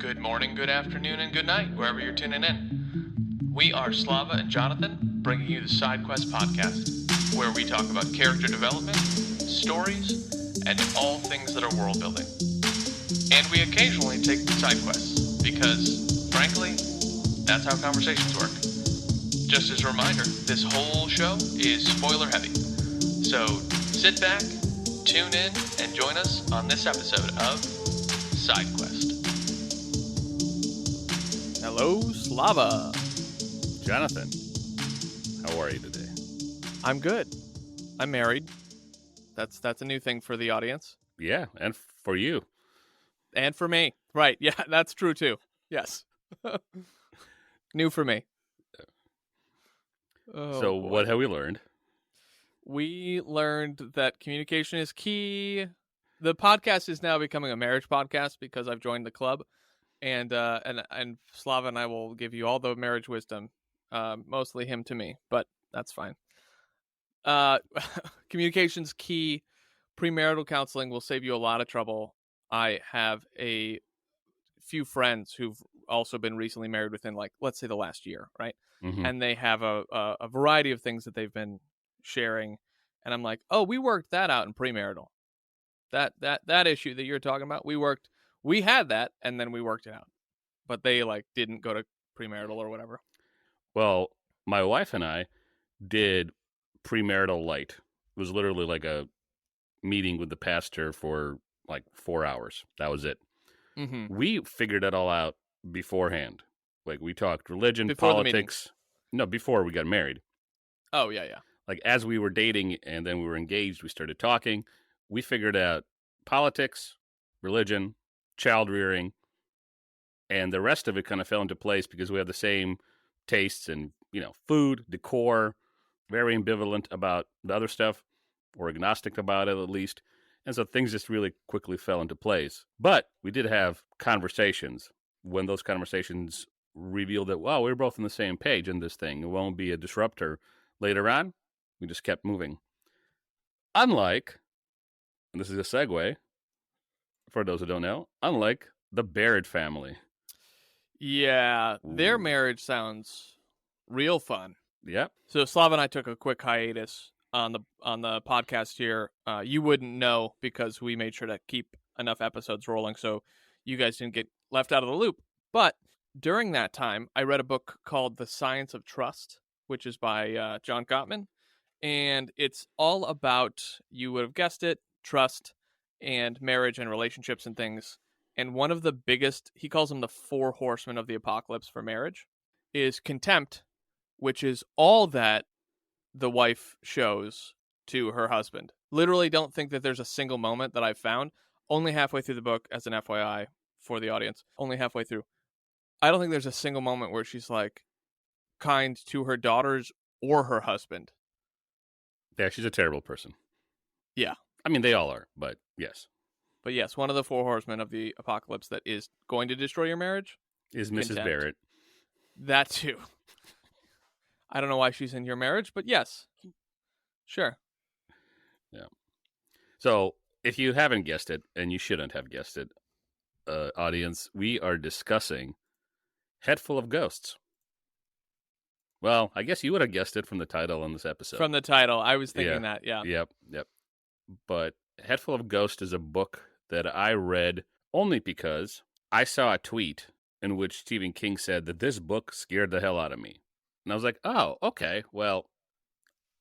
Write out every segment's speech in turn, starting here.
Good morning, good afternoon, and good night, wherever you're tuning in. We are Slava and Jonathan, bringing you the Side Quest podcast, where we talk about character development, stories, and all things that are world building. And we occasionally take side quests, because, frankly, that's how conversations work. Just as a reminder, this whole show is spoiler heavy. So sit back, tune in, and join us on this episode of Side Quest. Hello, Slava. Jonathan, how are you today? I'm good. I'm married. That's a new thing for the audience. Yeah, and for you. And for me. Right, yeah, that's true too. Yes. New for me. Oh, so boy. What have we learned? We learned that communication is key. The podcast is now becoming a marriage podcast because I've joined the club. And Slava and I will give you all the marriage wisdom, mostly him to me, but that's fine. Communication's key. Premarital counseling will save you a lot of trouble. I have a few friends who've also been recently married within, like, let's say the last year, right? Mm-hmm. And they have a variety of things that they've been sharing, and I'm like, oh, we worked that out in premarital. That issue that you're talking about, we had that, and then we worked it out. But they, like, didn't go to premarital or whatever. Well, my wife and I did premarital light. It was literally like a meeting with the pastor for like 4 hours. That was it. Mm-hmm. We figured it all out beforehand. Like, we talked religion, Before politics. No, before we got married. Oh, yeah. Like, as we were dating and then we were engaged, we started talking. We figured out politics, religion, child rearing, and the rest of it kind of fell into place because we have the same tastes and, food, decor, very ambivalent about the other stuff, or agnostic about it at least. And so things just really quickly fell into place. But we did have conversations. When those conversations revealed that, wow, we're both on the same page in this thing, it won't be a disruptor later on, we just kept moving. Unlike, and this is a segue, for those who don't know, unlike the Barrett family. Yeah, their Ooh. marriage sounds real fun. Yep. So Slava and I took a quick hiatus on the podcast here. You wouldn't know because we made sure to keep enough episodes rolling so you guys didn't get left out of the loop. But during that time, I read a book called The Science of Trust, which is by John Gottman. And it's all about, you would have guessed it, trust and marriage and relationships and things. And one of the biggest, he calls them the 4 horsemen of the apocalypse for marriage, is contempt, which is all that the wife shows to her husband. Literally don't think that there's a single moment that I've found. Only halfway through the book, as an FYI for the audience, only halfway through. I don't think there's a single moment where she's, like, kind to her daughters or her husband. Yeah, she's a terrible person. Yeah. I mean, they all are, but yes. But yes, one of the 4 horsemen of the apocalypse that is going to destroy your marriage Is Mrs. Contempt. Barrett. That too. I don't know why she's in your marriage, but yes. Sure. Yeah. So, if you haven't guessed it, and you shouldn't have guessed it, audience, we are discussing Head Full of Ghosts. Well, I guess you would have guessed it from the title on this episode. From the title, I was thinking that, yeah. Yep. But Head Full of Ghosts is a book that I read only because I saw a tweet in which Stephen King said that this book scared the hell out of me. And I was like, oh, okay, well,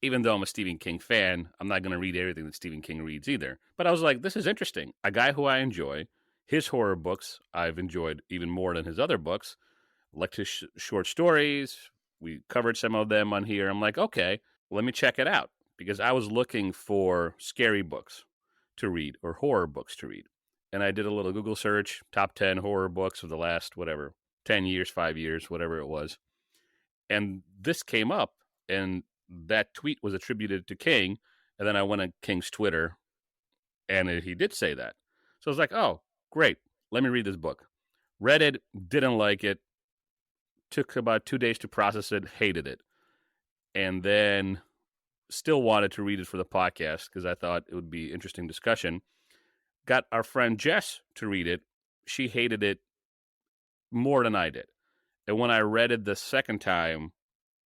even though I'm a Stephen King fan, I'm not going to read everything that Stephen King reads either. But I was like, this is interesting. A guy who I enjoy, his horror books I've enjoyed even more than his other books. Like his short stories, we covered some of them on here. I'm like, okay, let me check it out. Because I was looking for scary books to read or horror books to read. And I did a little Google search, top 10 horror books of the last, 10 years, 5 years, whatever it was. And this came up, and that tweet was attributed to King. And then I went on King's Twitter, and he did say that. So I was like, oh, great. Let me read this book. Read it, didn't like it. Took about 2 days to process it, hated it. And then still wanted to read it for the podcast because I thought it would be interesting discussion. Got our friend Jess to read it. She hated it more than I did. And when I read it the second time,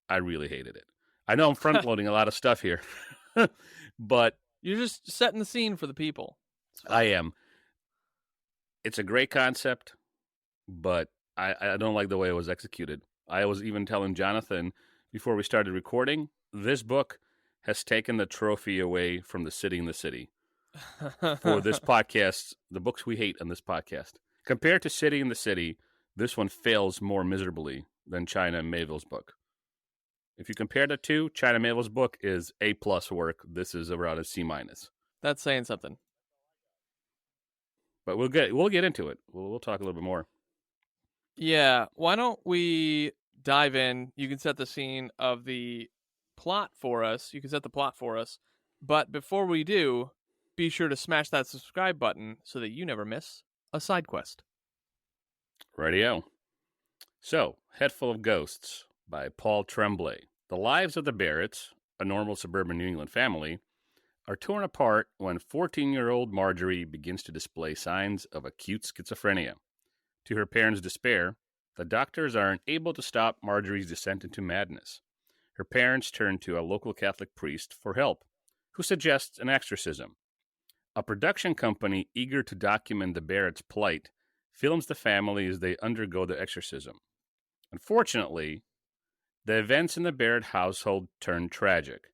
I really hated it. I know I'm front loading a lot of stuff here, but You're just setting the scene for the people. I am. It's a great concept, but I don't like the way it was executed. I was even telling Jonathan before we started recording, this book has taken the trophy away from The City in the City for this podcast, the books we hate on this podcast. Compared to City in the City, this one fails more miserably than China Mayville's book. If you compare the two, China Mayville's book is A+ work. This is around a C-. That's saying something. But we'll get into it. We'll talk a little bit more. Yeah, why don't we dive in? You can set the scene of the plot for us. You can set the plot for us. But before we do, be sure to smash that subscribe button so that you never miss a side quest. Rightio. So, Head Full of Ghosts by Paul Tremblay. The lives of the Barretts, a normal suburban New England family, are torn apart when 14-year-old Marjorie begins to display signs of acute schizophrenia. To her parents' despair, the doctors are unable to stop Marjorie's descent into madness. Her parents turn to a local Catholic priest for help, who suggests an exorcism. A production company eager to document the Barretts' plight films the family as they undergo the exorcism. Unfortunately, the events in the Barrett household turn tragic,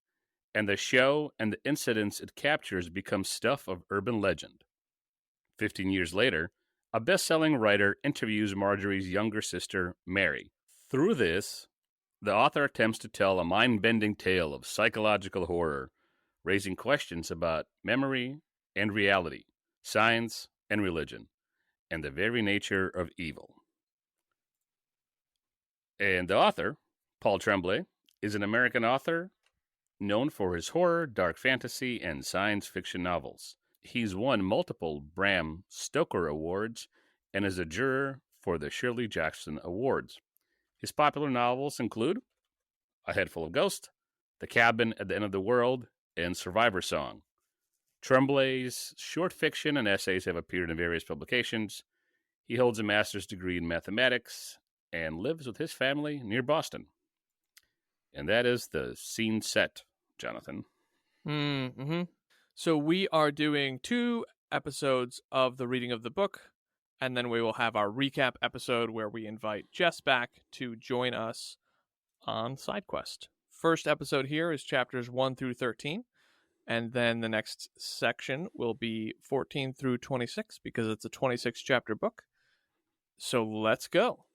and the show and the incidents it captures become stuff of urban legend. 15 years later, a best-selling writer interviews Marjorie's younger sister, Mary. Through this, the author attempts to tell a mind-bending tale of psychological horror, raising questions about memory and reality, science and religion, and the very nature of evil. And the author, Paul Tremblay, is an American author known for his horror, dark fantasy, and science fiction novels. He's won multiple Bram Stoker Awards and is a juror for the Shirley Jackson Awards. His popular novels include A Head Full of Ghosts, The Cabin at the End of the World, and Survivor Song. Tremblay's short fiction and essays have appeared in various publications. He holds a master's degree in mathematics and lives with his family near Boston. And that is the scene set, Jonathan. Mm-hmm. So we are doing 2 episodes of the reading of the book, and then we will have our recap episode where we invite Jess back to join us on SideQuest. First episode here is chapters 1 through 13, and then the next section will be 14 through 26 because it's a 26-chapter book. So let's go.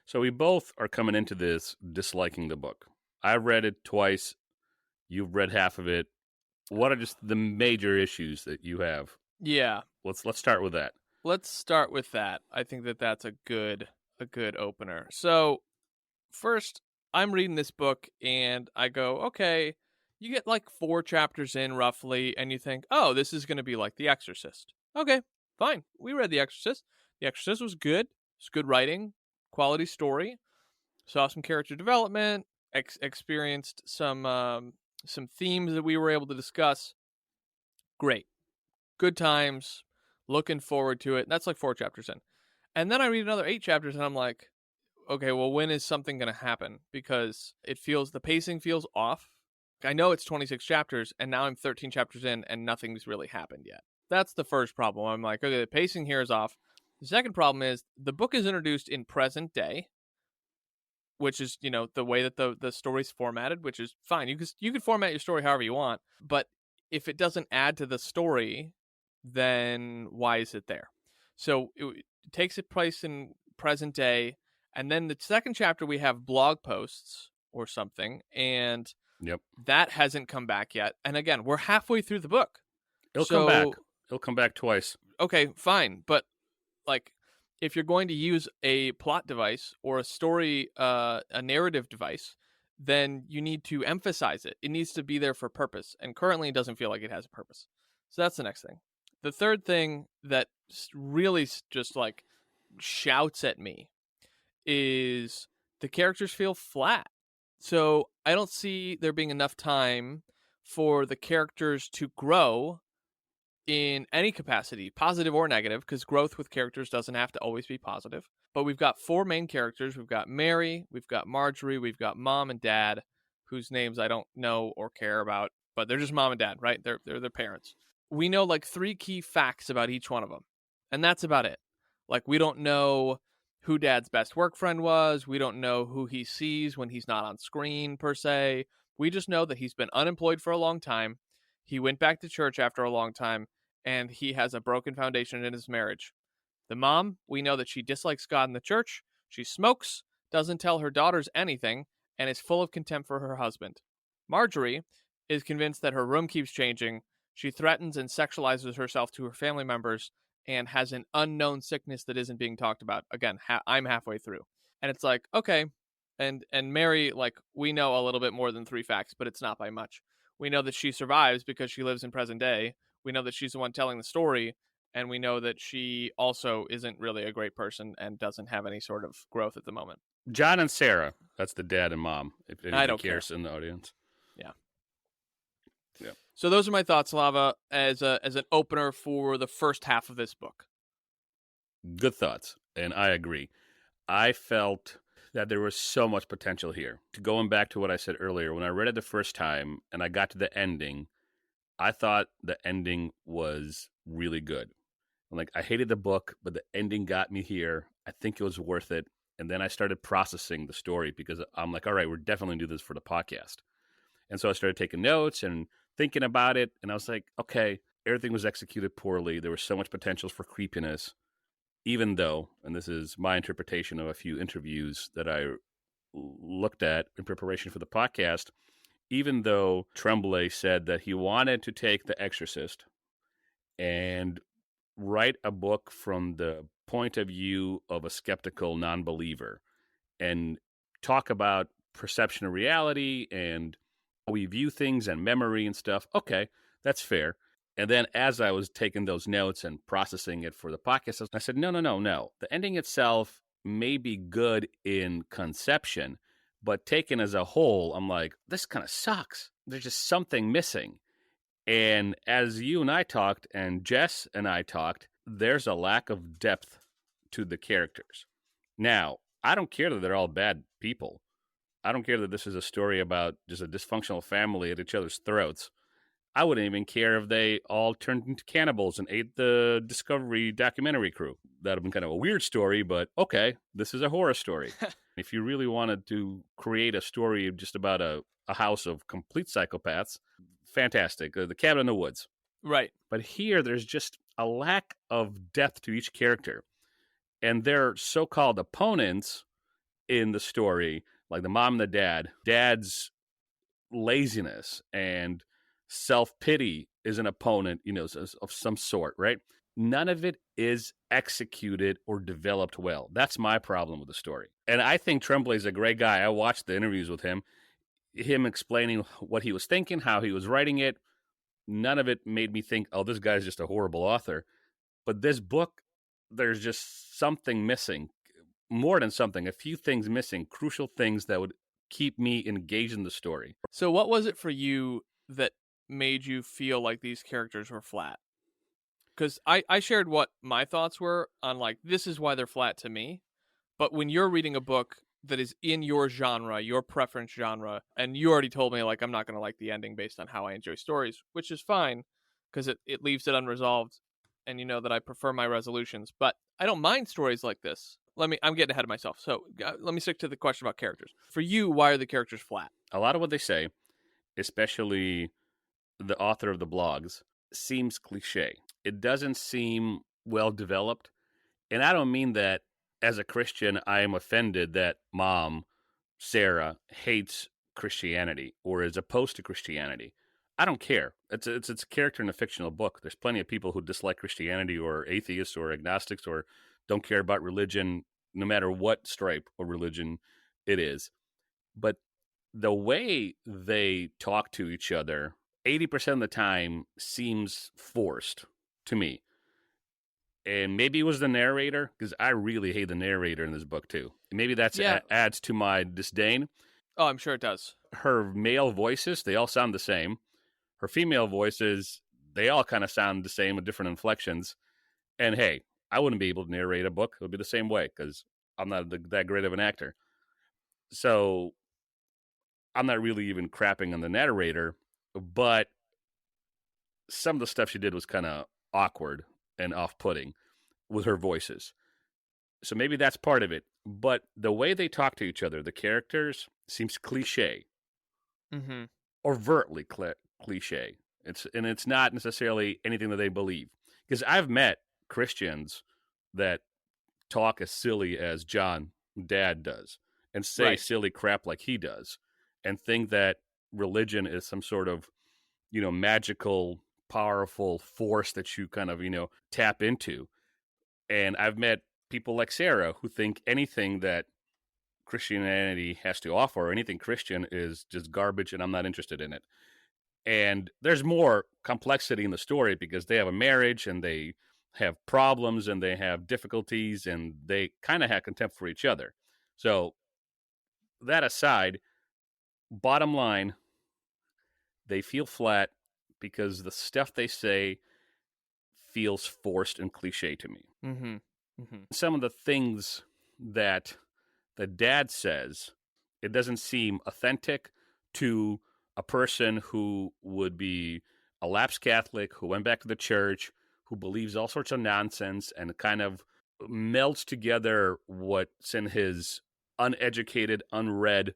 So we both are coming into this disliking the book. I've read it twice. You've read half of it. What are just the major issues that you have? Yeah. Let's start with that. Let's start with that. I think that's a good opener. So, first, I'm reading this book and I go, okay, you get like 4 chapters in roughly, and you think, oh, this is going to be like The Exorcist. Okay, fine. We read The Exorcist. The Exorcist was good. It's good writing, quality story. Saw some character development. Experienced some themes that we were able to discuss. Great. Good times. Looking forward to it. That's like 4 chapters in. And then I read another 8 chapters and I'm like, okay, well, when is something going to happen? Because the pacing feels off. I know it's 26 chapters and now I'm 13 chapters in and nothing's really happened yet. That's the first problem. I'm like, okay, the pacing here is off. The second problem is the book is introduced in present day, which is, the way that the story's formatted, which is fine. You can format your story however you want, but if it doesn't add to the story, then why is it there? So it takes its place in present day, and then the second chapter we have blog posts or something, and that hasn't come back yet. And again, we're halfway through the book. It'll come back. It'll come back twice. Okay, fine, but like, if you're going to use a plot device or a story, a narrative device, then you need to emphasize it. It needs to be there for purpose. And currently it doesn't feel like it has a purpose. So that's the next thing. The third thing that really just like shouts at me is the characters feel flat. So I don't see there being enough time for the characters to grow in any capacity, positive or negative, because growth with characters doesn't have to always be positive. But we've got 4 main characters. We've got Mary, we've got Marjorie, we've got Mom and Dad, whose names I don't know or care about, but they're just Mom and Dad, right? They're their parents. We know like 3 key facts about each one of them, and that's about it. Like, we don't know who Dad's best work friend was. We don't know who he sees when he's not on screen, per se. We just know that he's been unemployed for a long time. He went back to church after a long time, and he has a broken foundation in his marriage. The mom, we know that she dislikes God and the church. She smokes, doesn't tell her daughters anything, and is full of contempt for her husband. Marjorie is convinced that her room keeps changing. She threatens and sexualizes herself to her family members and has an unknown sickness that isn't being talked about. Again, I'm halfway through. And it's like, okay. And Mary, like, we know a little bit more than 3 facts, but it's not by much. We know that she survives because she lives in present day. We know that she's the one telling the story. And we know that she also isn't really a great person and doesn't have any sort of growth at the moment. John and Sarah, that's the dad and mom, if I anybody don't cares in the audience. Yeah. Yeah. So those are my thoughts, Slava, as an opener for the first half of this book. Good thoughts, and I agree. I felt that there was so much potential here. Going back to what I said earlier, when I read it the first time and I got to the ending, I thought the ending was really good. Like, I hated the book, but the ending got me here. I think it was worth it. And then I started processing the story because I'm like, all right, we're definitely going to do this for the podcast. And so I started taking notes and thinking about it. And I was like, okay, everything was executed poorly. There was so much potential for creepiness, even though, and this is my interpretation of a few interviews that I looked at in preparation for the podcast, even though Tremblay said that he wanted to take The Exorcist and write a book from the point of view of a skeptical non-believer and talk about perception of reality and how we view things and memory and stuff. Okay, that's fair. And then as I was taking those notes and processing it for the podcast, I said, no. The ending itself may be good in conception, but taken as a whole, I'm like, this kind of sucks. There's just something missing. And as you and I talked, and Jess and I talked, there's a lack of depth to the characters. Now, I don't care that they're all bad people. I don't care that this is a story about just a dysfunctional family at each other's throats. I wouldn't even care if they all turned into cannibals and ate the Discovery documentary crew. That would have been kind of a weird story, but okay, this is a horror story. If you really wanted to create a story just about a house of complete psychopaths, fantastic. The Cabin in the Woods. Right. But here, there's just a lack of depth to each character. And their so-called opponents in the story, like the mom and the dad, dad's laziness and self-pity is an opponent, of some sort, right? None of it is executed or developed well. That's my problem with the story. And I think Tremblay's a great guy. I watched the interviews with him explaining what he was thinking, how he was writing it. None of it made me think, oh, this guy's just a horrible author. But this book, there's just something missing. More than something, a few things missing, crucial things that would keep me engaged in the story. So what was it for you that made you feel like these characters were flat? Because I shared what my thoughts were on, like, this is why they're flat to me. But when you're reading a book that is in your genre, your preference genre, and you already told me, like, I'm not going to like the ending based on how I enjoy stories, which is fine because it leaves it unresolved. And you know that I prefer my resolutions, but I don't mind stories like this. I'm getting ahead of myself. So let me stick to the question about characters. For you, why are the characters flat? A lot of what they say, especially the author of the blogs, seems cliche. It doesn't seem well developed. And I don't mean that as a Christian, I am offended that mom, Sarah, hates Christianity or is opposed to Christianity. I don't care. It's a character in a fictional book. There's plenty of people who dislike Christianity or atheists or agnostics or don't care about religion, no matter what stripe of religion it is. But the way they talk to each other, 80% of the time seems forced to me. And maybe it was the narrator, because I really hate the narrator in this book too. Maybe that's adds to my disdain. Oh, I'm sure it does. Her male voices, they all sound the same. Her female voices, they all kind of sound the same with different inflections. And hey, I wouldn't be able to narrate a book. It would be the same way because I'm not that great of an actor. So I'm not really even crapping on the narrator, but some of the stuff she did was kind of awkward and off-putting with her voices. So maybe that's part of it. But the way they talk to each other, the characters, seems cliche, Mm-hmm. overtly cliche. It's not necessarily anything that they believe. Because I've met Christians that talk as silly as John, Dad, does, and say Right. silly crap like he does, and think that religion is some sort of, magical, powerful force that you kind of, tap into. And I've met people like Sarah who think anything that Christianity has to offer or anything Christian is just garbage and I'm not interested in it. And there's more complexity in the story because they have a marriage and they have problems and they have difficulties and they kind of have contempt for each other. So that aside, bottom line, they feel flat because the stuff they say feels forced and cliche to me. Mm-hmm. Mm-hmm. Some of the things that the dad says, it doesn't seem authentic to a person who would be a lapsed Catholic, who went back to the church, who believes all sorts of nonsense and kind of melts together what's in his uneducated, unread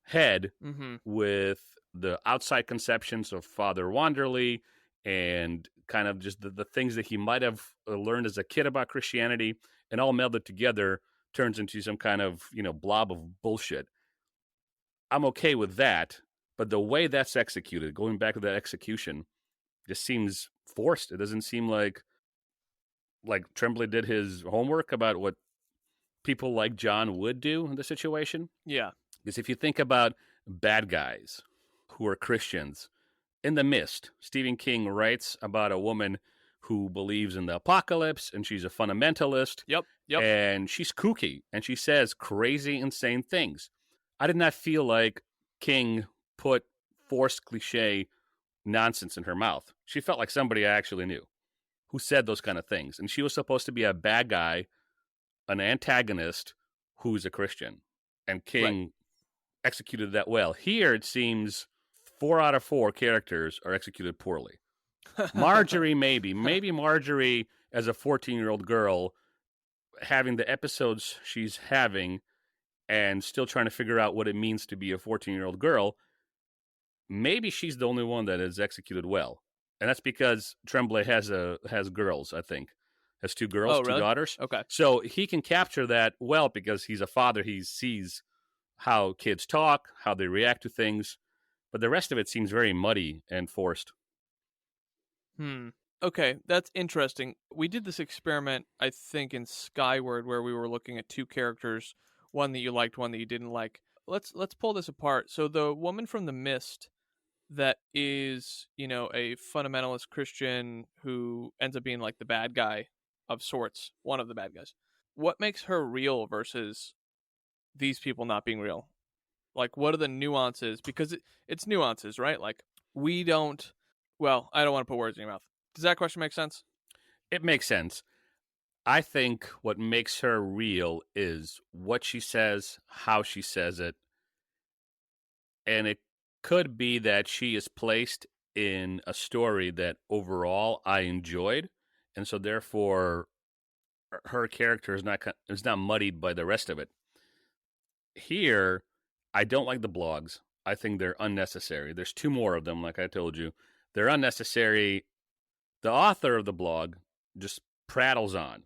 head Mm-hmm. with the outside conceptions of Father Wanderley and kind of just the things that he might have learned as a kid about Christianity, and all melded together turns into some kind of, blob of bullshit. I'm okay with that, but the way that's executed, going back to that execution, just seems forced. It doesn't seem like Tremblay did his homework about what people like John would do in the situation. Yeah. Because if you think about bad guys who are Christians, in The Mist, Stephen King writes about a woman who believes in the apocalypse and she's a fundamentalist. Yep. And she's kooky and she says crazy, insane things. I did not feel like King put forced cliche nonsense in her mouth. She felt like somebody I actually knew who said those kind of things. And she was supposed to be a bad guy, an antagonist who's a Christian. And King executed that well. Here it seems 4 out of 4 characters are executed poorly. Marjorie, maybe Marjorie as a 14-year-old girl having the episodes she's having and still trying to figure out what it means to be a 14-year-old girl, maybe she's the only one that is executed well. And that's because Tremblay has girls, I think. Has 2 girls, Oh, really? 2 daughters. Okay. So he can capture that well because he's a father. He sees how kids talk, how they react to things. But the rest of it seems very muddy and forced. Okay, that's interesting. We did this experiment, I think, in Skyward, where we were looking at 2 characters, one that you liked, one that you didn't like. Let's pull this apart. So the woman from The Mist that is, a fundamentalist Christian who ends up being like the bad guy of sorts, one of the bad guys. What makes her real versus these people not being real? Like, what are the nuances? Because it's nuances, right? Like, we don't... Well, I don't want to put words in your mouth. Does that question make sense? It makes sense. I think what makes her real is what she says, how she says it. And it could be that she is placed in a story that overall I enjoyed. And so therefore her character is not muddied by the rest of it. Here, I don't like the blogs. I think they're unnecessary. There's 2 more of them, like I told you. They're unnecessary. The author of the blog just prattles on.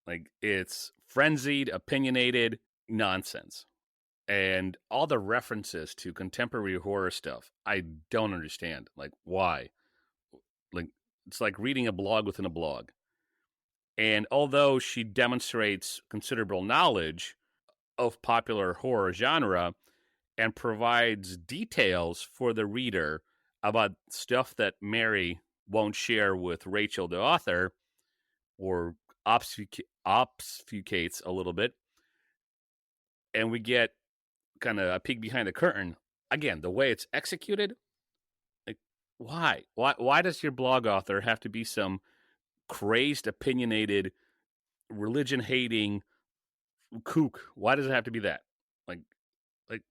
Like, it's frenzied, opinionated nonsense. And all the references to contemporary horror stuff, I don't understand. Like, why? Like, it's like reading a blog within a blog. And although she demonstrates considerable knowledge of popular horror genre and provides details for the reader about stuff that Mary won't share with Rachel, the author, or obfuscates a little bit, and we get kind of a peek behind the curtain. Again, the way it's executed, like, Why? Why does your blog author have to be some crazed, opinionated, religion-hating kook? Why does it have to be that? Like,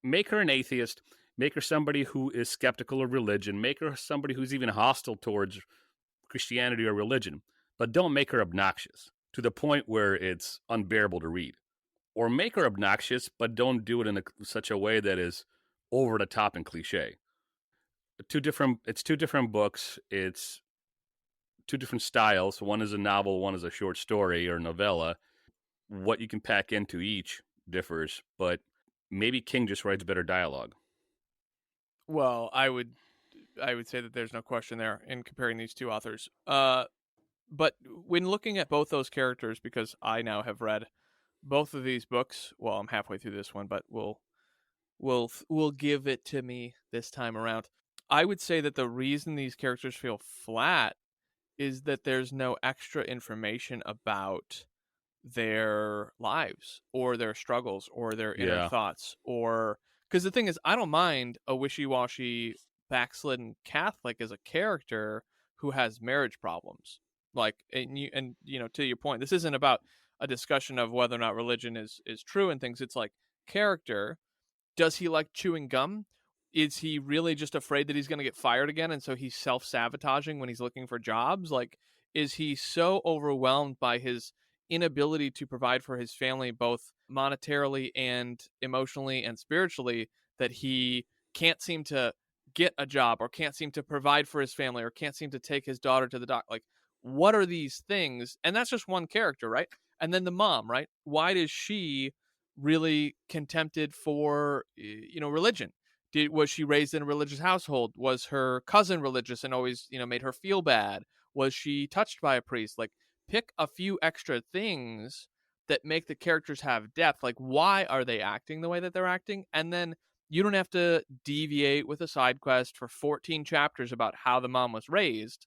make her an atheist. Make her somebody who is skeptical of religion. Make her somebody who's even hostile towards Christianity or religion. But don't make her obnoxious to the point where it's unbearable to read. Or make her obnoxious, but don't do it in such a way that is over the top and cliche. It's two different books. It's two different styles. One is a novel, one is a short story or novella. What you can pack into each differs, but maybe King just writes better dialogue. Well, I would say that there's no question there in comparing these two authors. But when looking at both those characters, because I now have read both of these books, well, I'm halfway through this one, but we'll give it to me this time around. I would say that the reason these characters feel flat is that there's no extra information about their lives or their struggles or their inner thoughts, or because the thing is, I don't mind a wishy-washy backslidden Catholic as a character who has marriage problems. Like, and you know, to your point, this isn't about a discussion of whether or not religion is true and things. It's like, character, does he like chewing gum? Is he really just afraid that he's going to get fired again, and so he's self-sabotaging when he's looking for jobs? Like, is he so overwhelmed by his inability to provide for his family, both monetarily and emotionally and spiritually, that he can't seem to get a job or can't seem to provide for his family or can't seem to take his daughter to the doctor? Like, what are these things? And that's just one character, right? And then the mom, right? Why does she really contempted for, you know, religion? Was she raised in a religious household? Was her cousin religious and always, you know, made her feel bad? Was she touched by a priest? Like, pick a few extra things that make the characters have depth. Like, why are they acting the way that they're acting? And then you don't have to deviate with a side quest for 14 chapters about how the mom was raised.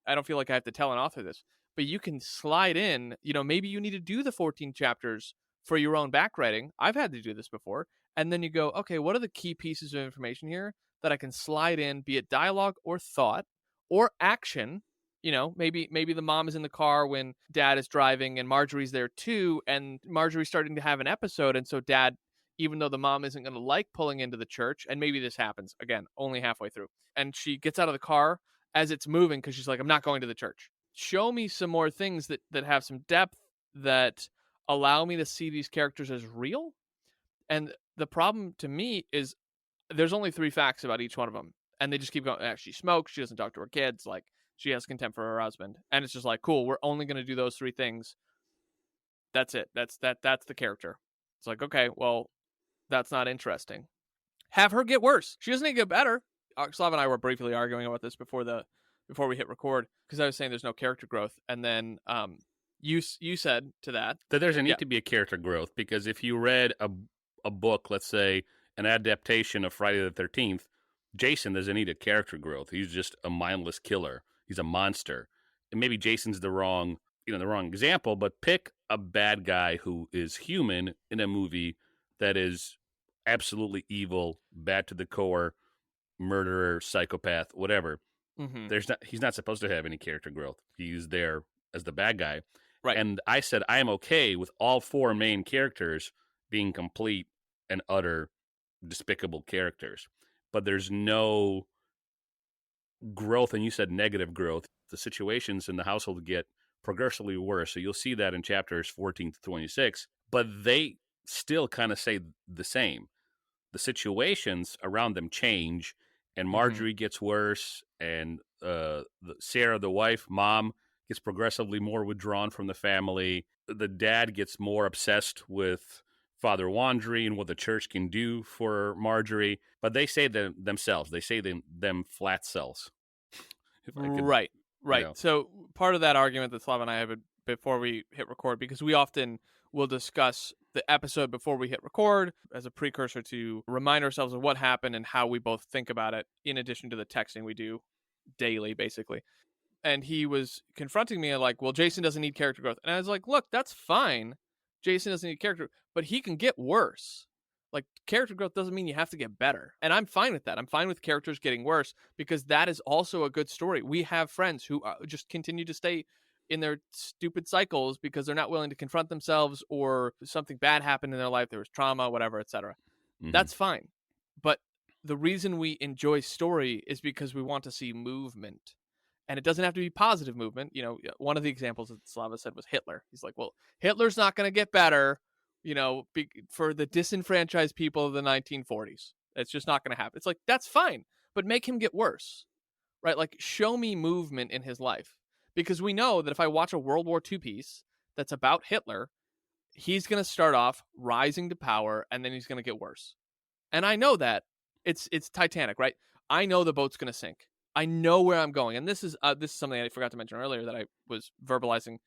I don't feel like I have to tell an author this, but you can slide in, you know, maybe you need to do the 14 chapters for your own back writing. I've had to do this before. And then you go, okay, what are the key pieces of information here that I can slide in, be it dialogue or thought or action? You know, maybe the mom is in the car when dad is driving and Marjorie's there too, and Marjorie's starting to have an episode, and so dad, even though the mom isn't going to like pulling into the church, and maybe this happens again only halfway through, and she gets out of the car as it's moving because she's like, I'm not going to the church. Show me some more things that have some depth, that allow me to see these characters as real. And the problem to me is there's only 3 facts about each one of them, and they just keep going. She smokes, she doesn't talk to her kids, like, she has contempt for her husband, and it's just like, cool, we're only going to do those 3 things. That's it. That's the character. It's like, okay, well, that's not interesting. Have her get worse. She doesn't need to get better. Slava and I were briefly arguing about this before we hit record, because I was saying there's no character growth, and then you said to that That there's a need to be a character growth, because if you read a book, let's say an adaptation of Friday the 13th, Jason doesn't need a character growth. He's just a mindless killer. He's a monster. And maybe Jason's the wrong example, but pick a bad guy who is human in a movie that is absolutely evil, bad to the core, murderer, psychopath, whatever. Mm-hmm. He's not supposed to have any character growth. He's there as the bad guy. Right. And I said I am okay with all 4 main characters being complete and utter despicable characters. But there's no growth, and you said negative growth. The situations in the household get progressively worse. So you'll see that in chapters 14 to 26, but they still kind of say the same. The situations around them change, and Marjorie gets worse, and Sarah, the wife, mom, gets progressively more withdrawn from the family. The dad gets more obsessed with Father Wandry and what the church can do for Marjorie. But they say themselves. They say them flat cells. Right. You know. So part of that argument that Slava and I have before we hit record, because we often will discuss the episode before we hit record as a precursor to remind ourselves of what happened and how we both think about it, in addition to the texting we do daily, basically. And he was confronting me like, well, Jason doesn't need character growth. And I was like, look, that's fine. Jason doesn't need character, but he can get worse. Like, character growth doesn't mean you have to get better. And I'm fine with that. I'm fine with characters getting worse because that is also a good story. We have friends who just continue to stay in their stupid cycles because they're not willing to confront themselves, or something bad happened in their life. There was trauma, whatever, etc. Mhm. That's fine. But the reason we enjoy story is because we want to see movement. And it doesn't have to be positive movement. You know, one of the examples that Slava said was Hitler. He's like, well, Hitler's not going to get better, for the disenfranchised people of the 1940s. It's just not going to happen. It's like, that's fine, but make him get worse, right? Like, show me movement in his life. Because we know that if I watch a World War II piece that's about Hitler, he's going to start off rising to power, and then he's going to get worse. And I know that. It's Titanic, right? I know the boat's going to sink. I know where I'm going. And this is something I forgot to mention earlier that I was verbalizing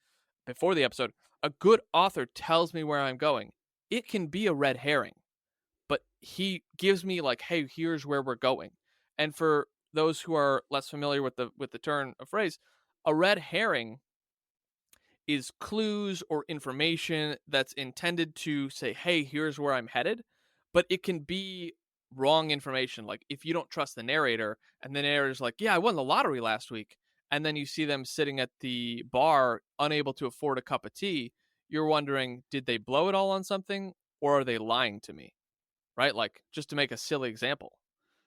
before the episode. A good author tells me where I'm going. It can be a red herring, but he gives me like, hey, here's where we're going. And for those who are less familiar with the turn of phrase, a red herring is clues or information that's intended to say, hey, here's where I'm headed. But it can be wrong information. Like, if you don't trust the narrator, and the narrator's like, yeah, I won the lottery last week, and then you see them sitting at the bar unable to afford a cup of tea, you're wondering, did they blow it all on something, or are they lying to me? Right? Like, just to make a silly example.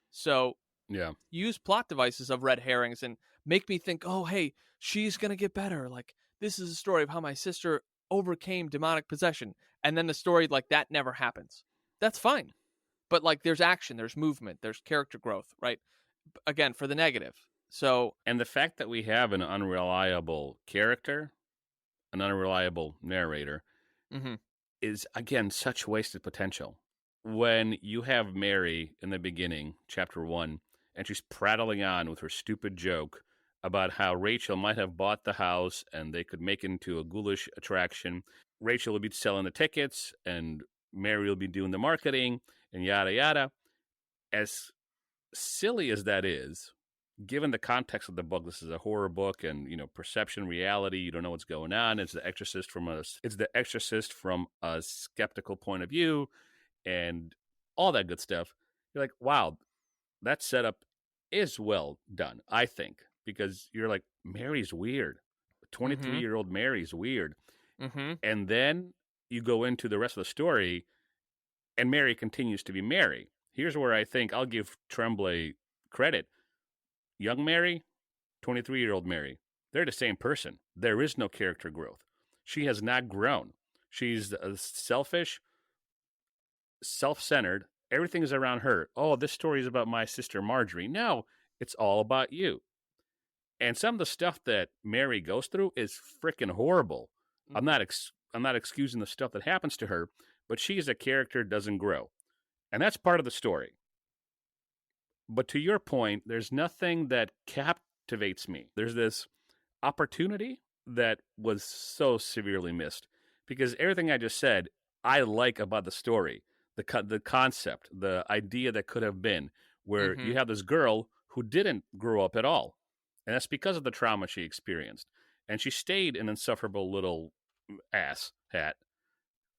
So Yeah. use plot devices of red herrings and make me think, oh, hey, she's gonna get better. Like, this is a story of how my sister overcame demonic possession, and then the story, like, that never happens. That's fine. But, like, there's action, there's movement, there's character growth, right? Again, for the negative. So, And the fact that we have an unreliable character, an unreliable narrator, mhm. is, again, such wasted potential. When you have Mary in the beginning, chapter 1, and she's prattling on with her stupid joke about how Rachel might have bought the house and they could make it into a ghoulish attraction. Rachel will be selling the tickets and Mary will be doing the marketing and yada yada. As silly as that is, given the context of the book, this is a horror book, and perception, reality, you don't know what's going on. It's the Exorcist from a skeptical point of view, and all that good stuff. You're like, wow, that setup is well done, I think, because you're like, Mary's weird. 23-year-old Mary's weird. Mhm. And then you go into the rest of the story, and Mary continues to be Mary. Here's where I think I'll give Tremblay credit. Young Mary, 23-year-old Mary, they're the same person. There is no character growth. She has not grown. She's selfish, self-centered. Everything is around her. Oh, this story is about my sister Marjorie. No, it's all about you. And some of the stuff that Mary goes through is freaking horrible. I'm not excusing the stuff that happens to her, but she as a character doesn't grow. And that's part of the story. But to your point, there's nothing that captivates me. There's this opportunity that was so severely missed, because everything I just said, I like about the story, the concept, the idea that could have been, where you have this girl who didn't grow up at all. And that's because of the trauma she experienced. And she stayed an insufferable little ass hat.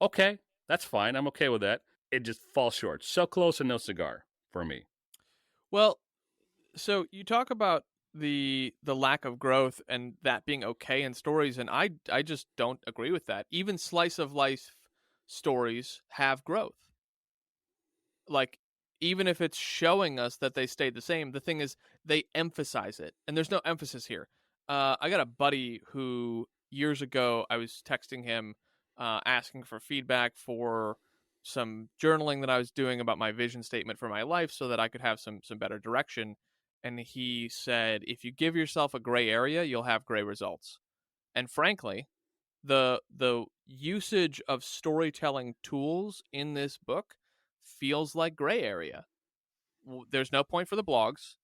Okay, that's fine. I'm okay with that. It just falls short. So close and no cigar for me. Well, so you talk about the lack of growth and that being okay in stories, and I just don't agree with that. Even slice of life stories have growth. Like, even if it's showing us that they stayed the same, the thing is they emphasize it, and there's no emphasis here. I got a buddy who years ago I was texting him, asking for feedback for some journaling that I was doing about my vision statement for my life, so that I could have some better direction. And he said, if you give yourself a gray area, you'll have gray results. And frankly, the usage of storytelling tools in this book feels like gray area. There's no point for the blogs.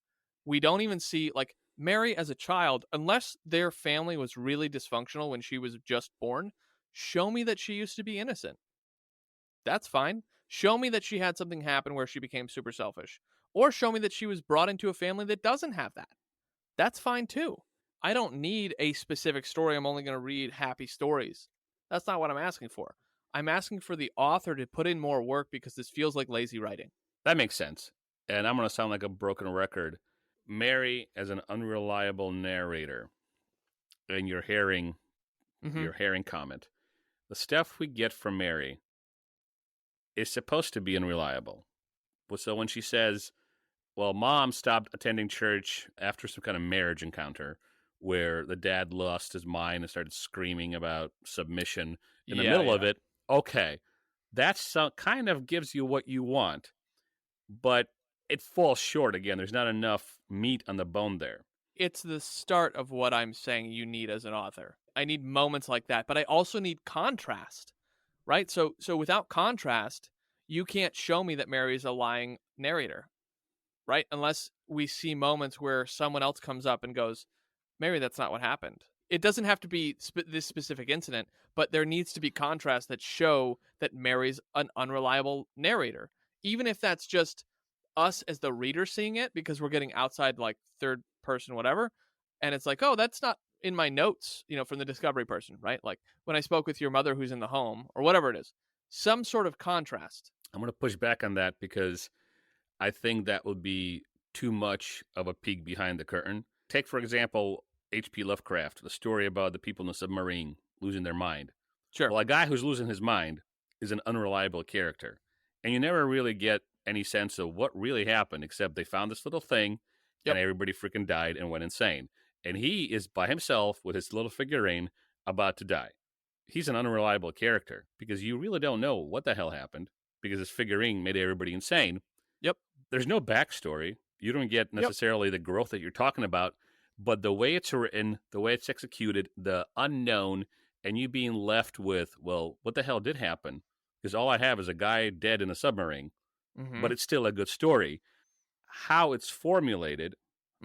We don't even see, like, Mary as a child, unless their family was really dysfunctional when she was just born. Show me that she used to be innocent. That's fine. Show me that she had something happen where she became super selfish. Or show me that she was brought into a family that doesn't have that. That's fine too. I don't need a specific story. I'm only going to read happy stories. That's not what I'm asking for. I'm asking for the author to put in more work because this feels like lazy writing. That makes sense. And I'm going to sound like a broken record. Mary as an unreliable narrator, and your herring comment. The stuff we get from Mary is supposed to be unreliable. So when she says, well, Mom stopped attending church after some kind of marriage encounter where the dad lost his mind and started screaming about submission in the middle of it, okay, that's kind of gives you what you want, but it falls short again. There's not enough meat on the bone there. It's the start of what I'm saying you need as an author. I need moments like that, but I also need contrast, right? So without contrast, you can't show me that Mary is a lying narrator, right? Unless we see moments where someone else comes up and goes, Mary, that's not what happened. It doesn't have to be this specific incident, but there needs to be contrast that show that Mary's an unreliable narrator. Even if that's just us as the reader seeing it because we're getting outside like third person, whatever. And it's like, oh, that's not in my notes, from the discovery person, right? Like when I spoke with your mother who's in the home or whatever it is, some sort of contrast. I'm going to push back on that because I think that would be too much of a peek behind the curtain. Take, for example, H.P. Lovecraft, the story about the people in the submarine losing their mind. Sure. Well, a guy who's losing his mind is an unreliable character. And you never really get any sense of what really happened, except they found this little thing and everybody freaking died and went insane. And he is by himself with his little figurine about to die. He's an unreliable character because you really don't know what the hell happened because his figurine made everybody insane. Yep. There's no backstory. You don't get necessarily the growth that you're talking about, but the way it's written, the way it's executed, the unknown, and you being left with, well, what the hell did happen? Because all I have is a guy dead in a submarine, but it's still a good story. How it's formulated,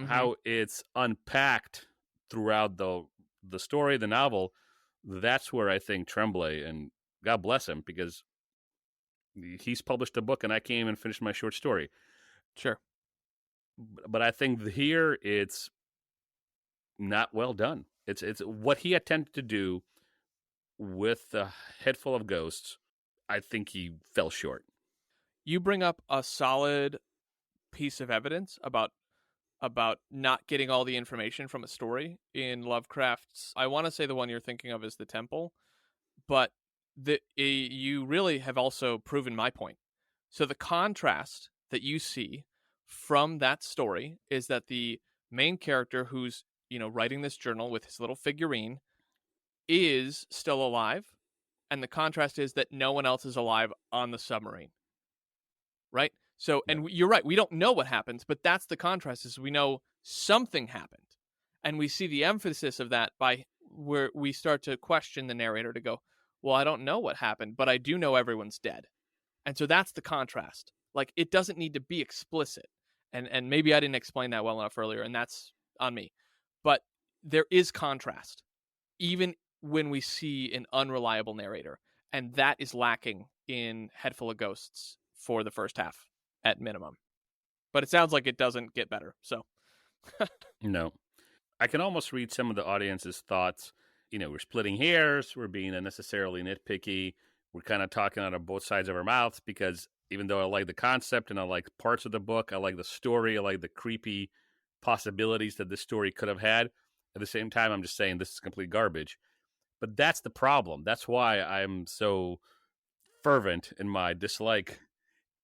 how it's unpacked throughout the story, the novel, that's where I think Tremblay, and God bless him, because he's published a book and I can't even finish my short story. Sure. But I think here it's not well done. It's what he attempted to do with a head full of ghosts. I think he fell short. You bring up a solid piece of evidence about not getting all the information from a story in Lovecraft's. I want to say the one you're thinking of is The Temple, but you really have also proven my point. So the contrast that you see from that story is that the main character who's, writing this journal with his little figurine is still alive. And the contrast is that no one else is alive on the submarine. Right? So, and you're right, we don't know what happens, but that's the contrast, is we know something happened. And we see the emphasis of that by where we start to question the narrator to go, well, I don't know what happened, but I do know everyone's dead. And so that's the contrast. Like, it doesn't need to be explicit. And maybe I didn't explain that well enough earlier, and that's on me. But there is contrast, even when we see an unreliable narrator. And that is lacking in Head Full of Ghosts for the first half, at minimum. But it sounds like it doesn't get better, so. No. I can almost read some of the audience's thoughts. We're splitting hairs, we're being unnecessarily nitpicky, we're kind of talking out of both sides of our mouths, because even though I like the concept and I like parts of the book, I like the story, I like the creepy possibilities that this story could have had, at the same time, I'm just saying this is complete garbage. But that's the problem. That's why I'm so fervent in my dislike,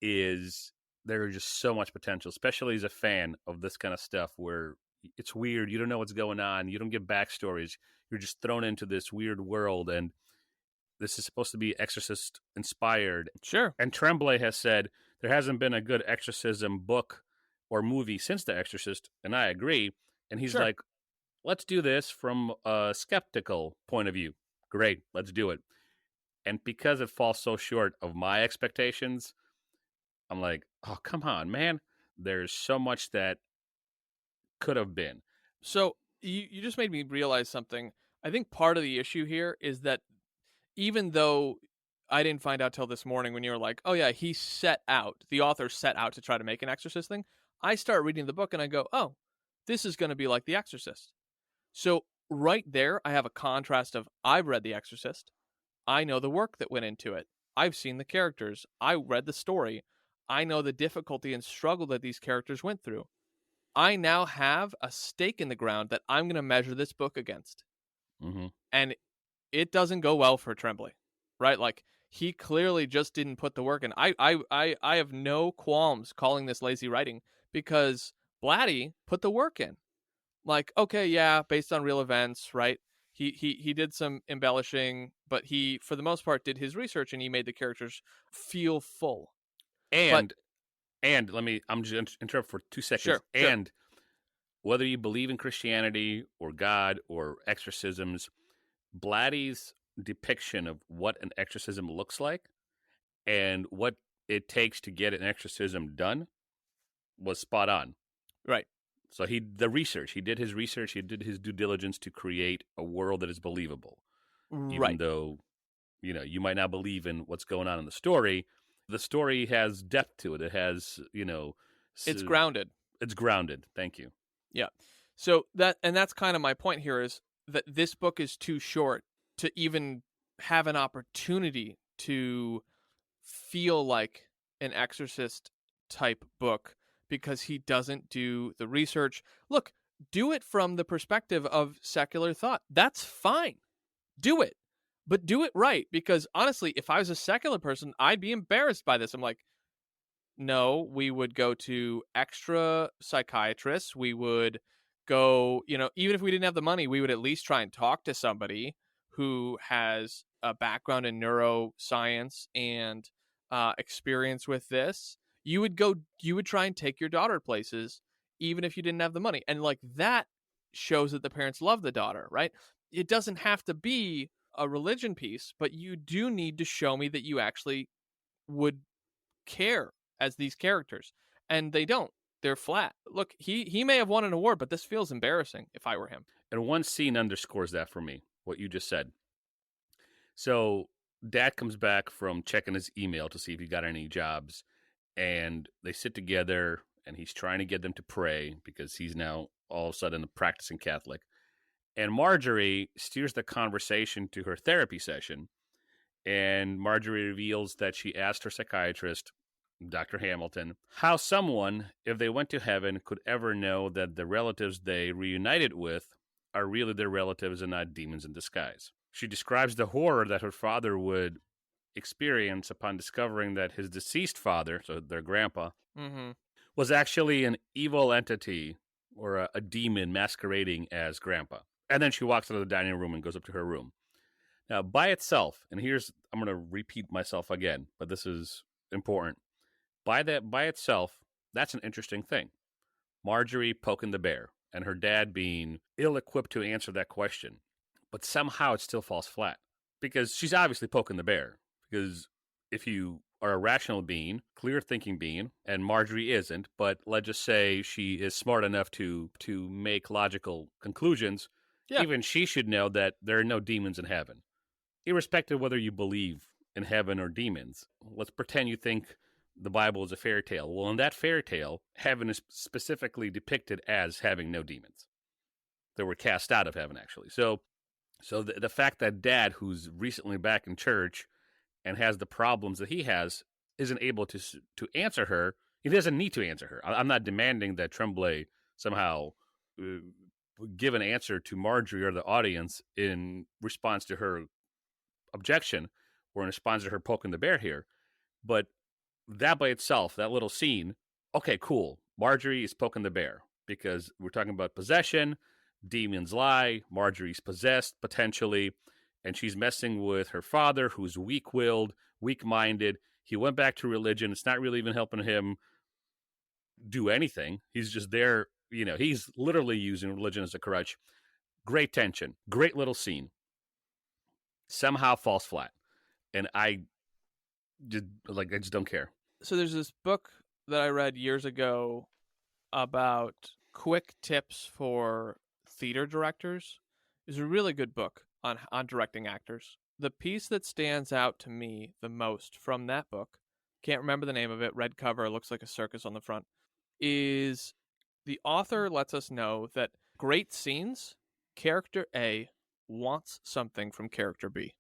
is there's just so much potential, especially as a fan of this kind of stuff where it's weird. You don't know what's going on. You don't get backstories. You're just thrown into this weird world. And this is supposed to be Exorcist inspired. Sure. And Tremblay has said there hasn't been a good exorcism book or movie since The Exorcist. And I agree. And he's like, let's do this from a skeptical point of view. Great. Let's do it. And because it falls so short of my expectations, I'm like, oh, come on, man. There's so much that could have been. So you just made me realize something. I think part of the issue here is that even though I didn't find out till this morning when you were like, oh yeah, the author set out to try to make an Exorcist thing, I start reading the book and I go, oh, this is going to be like The Exorcist. So right there, I have a contrast of, I've read The Exorcist. I know the work that went into it. I've seen the characters. I read the story. I know the difficulty and struggle that these characters went through. I now have a stake in the ground that I'm going to measure this book against. Mm-hmm. And it doesn't go well for Tremblay, right? Like, he clearly just didn't put the work in. I have no qualms calling this lazy writing, because Blatty put the work in. Like, okay, yeah, based on real events, right? He did some embellishing, but he, for the most part, did his research, and he made the characters feel full. And I'm just interrupt for 2 seconds. Sure. And whether you believe in Christianity or God or exorcisms, Blatty's depiction of what an exorcism looks like and what it takes to get an exorcism done was spot on. Right. So he did his research, he did his due diligence to create a world that is believable. Even Right. though, you might not believe in what's going on in the story has depth to it. It has, It's grounded. It's grounded. Thank you. Yeah. So that's kind of my point here, is that this book is too short to even have an opportunity to feel like an Exorcist type book, because he doesn't do the research. Look, do it from the perspective of secular thought. That's fine. Do it. But do it right, because honestly, if I was a secular person, I'd be embarrassed by this. I'm like, no, we would go to extra psychiatrists. We would go, even if we didn't have the money, we would at least try and talk to somebody who has a background in neuroscience and experience with this. You would try and take your daughter places, even if you didn't have the money. And like, that shows that the parents love the daughter, right? It doesn't have to be a religion piece, but you do need to show me that you actually would care as these characters. And they don't. They're flat. Look, he may have won an award, but this feels embarrassing if I were him. And one scene underscores that for me, what you just said. So Dad comes back from checking his email to see if he got any jobs, and they sit together, and he's trying to get them to pray because he's now all of a sudden a practicing Catholic. And Marjorie steers the conversation to her therapy session, and Marjorie reveals that she asked her psychiatrist, Dr. Hamilton, how someone, if they went to heaven, could ever know that the relatives they reunited with are really their relatives and not demons in disguise. She describes the horror that her father would experience upon discovering that his deceased father, so their grandpa, was actually an evil entity or a demon masquerading as grandpa. And then she walks out of the dining room and goes up to her room. Now, by itself, and I'm going to repeat myself again, but this is important. By itself, that's an interesting thing. Marjorie poking the bear and her dad being ill-equipped to answer that question. But somehow it still falls flat, because she's obviously poking the bear. Because if you are a rational being, clear-thinking being, and Marjorie isn't, but let's just say she is smart enough to make logical conclusions, even she should know that there are no demons in heaven. Irrespective of whether you believe in heaven or demons. Let's pretend you think the Bible is a fairy tale. Well, in that fairy tale, heaven is specifically depicted as having no demons. They were cast out of heaven, actually. So the fact that Dad, who's recently back in church and has the problems that he has, isn't able to answer her, he doesn't need to answer her. I'm not demanding that Tremblay somehow give an answer to Marjorie or the audience in response to her objection or in response to her poking the bear here. But that by itself, that little scene, okay, cool. Marjorie is poking the bear because we're talking about possession. Demons lie. Marjorie's possessed, potentially, and she's messing with her father, who's weak-willed, weak-minded. He went back to religion. It's not really even helping him do anything. He's just there. He's literally using religion as a crutch. Great tension. Great little scene. Somehow falls flat. And I just don't care. So there's this book that I read years ago about quick tips for theater directors. It's a really good book on directing actors. The piece that stands out to me the most from that book, can't remember the name of it, red cover, looks like a circus on the front, is the author lets us know that great scenes, character A wants something from character B.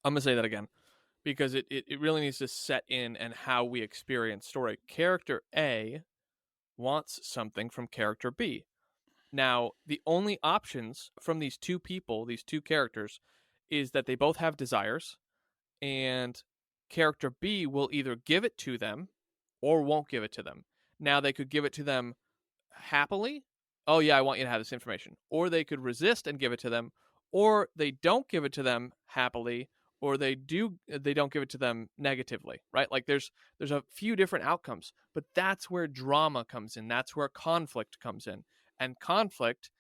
I'm going to say that again because it really needs to set in and how we experience story. Character A wants something from character B. Now, the only options from these two people, these two characters, is that they both have desires, and character B will either give it to them or won't give it to them. Now, they could give it to them happily. Oh, yeah, I want you to have this information. Or they could resist and give it to them, or they don't give it to them happily, or they don't give it to them negatively, right? Like there's a few different outcomes, but that's where drama comes in. That's where conflict comes in. And conflict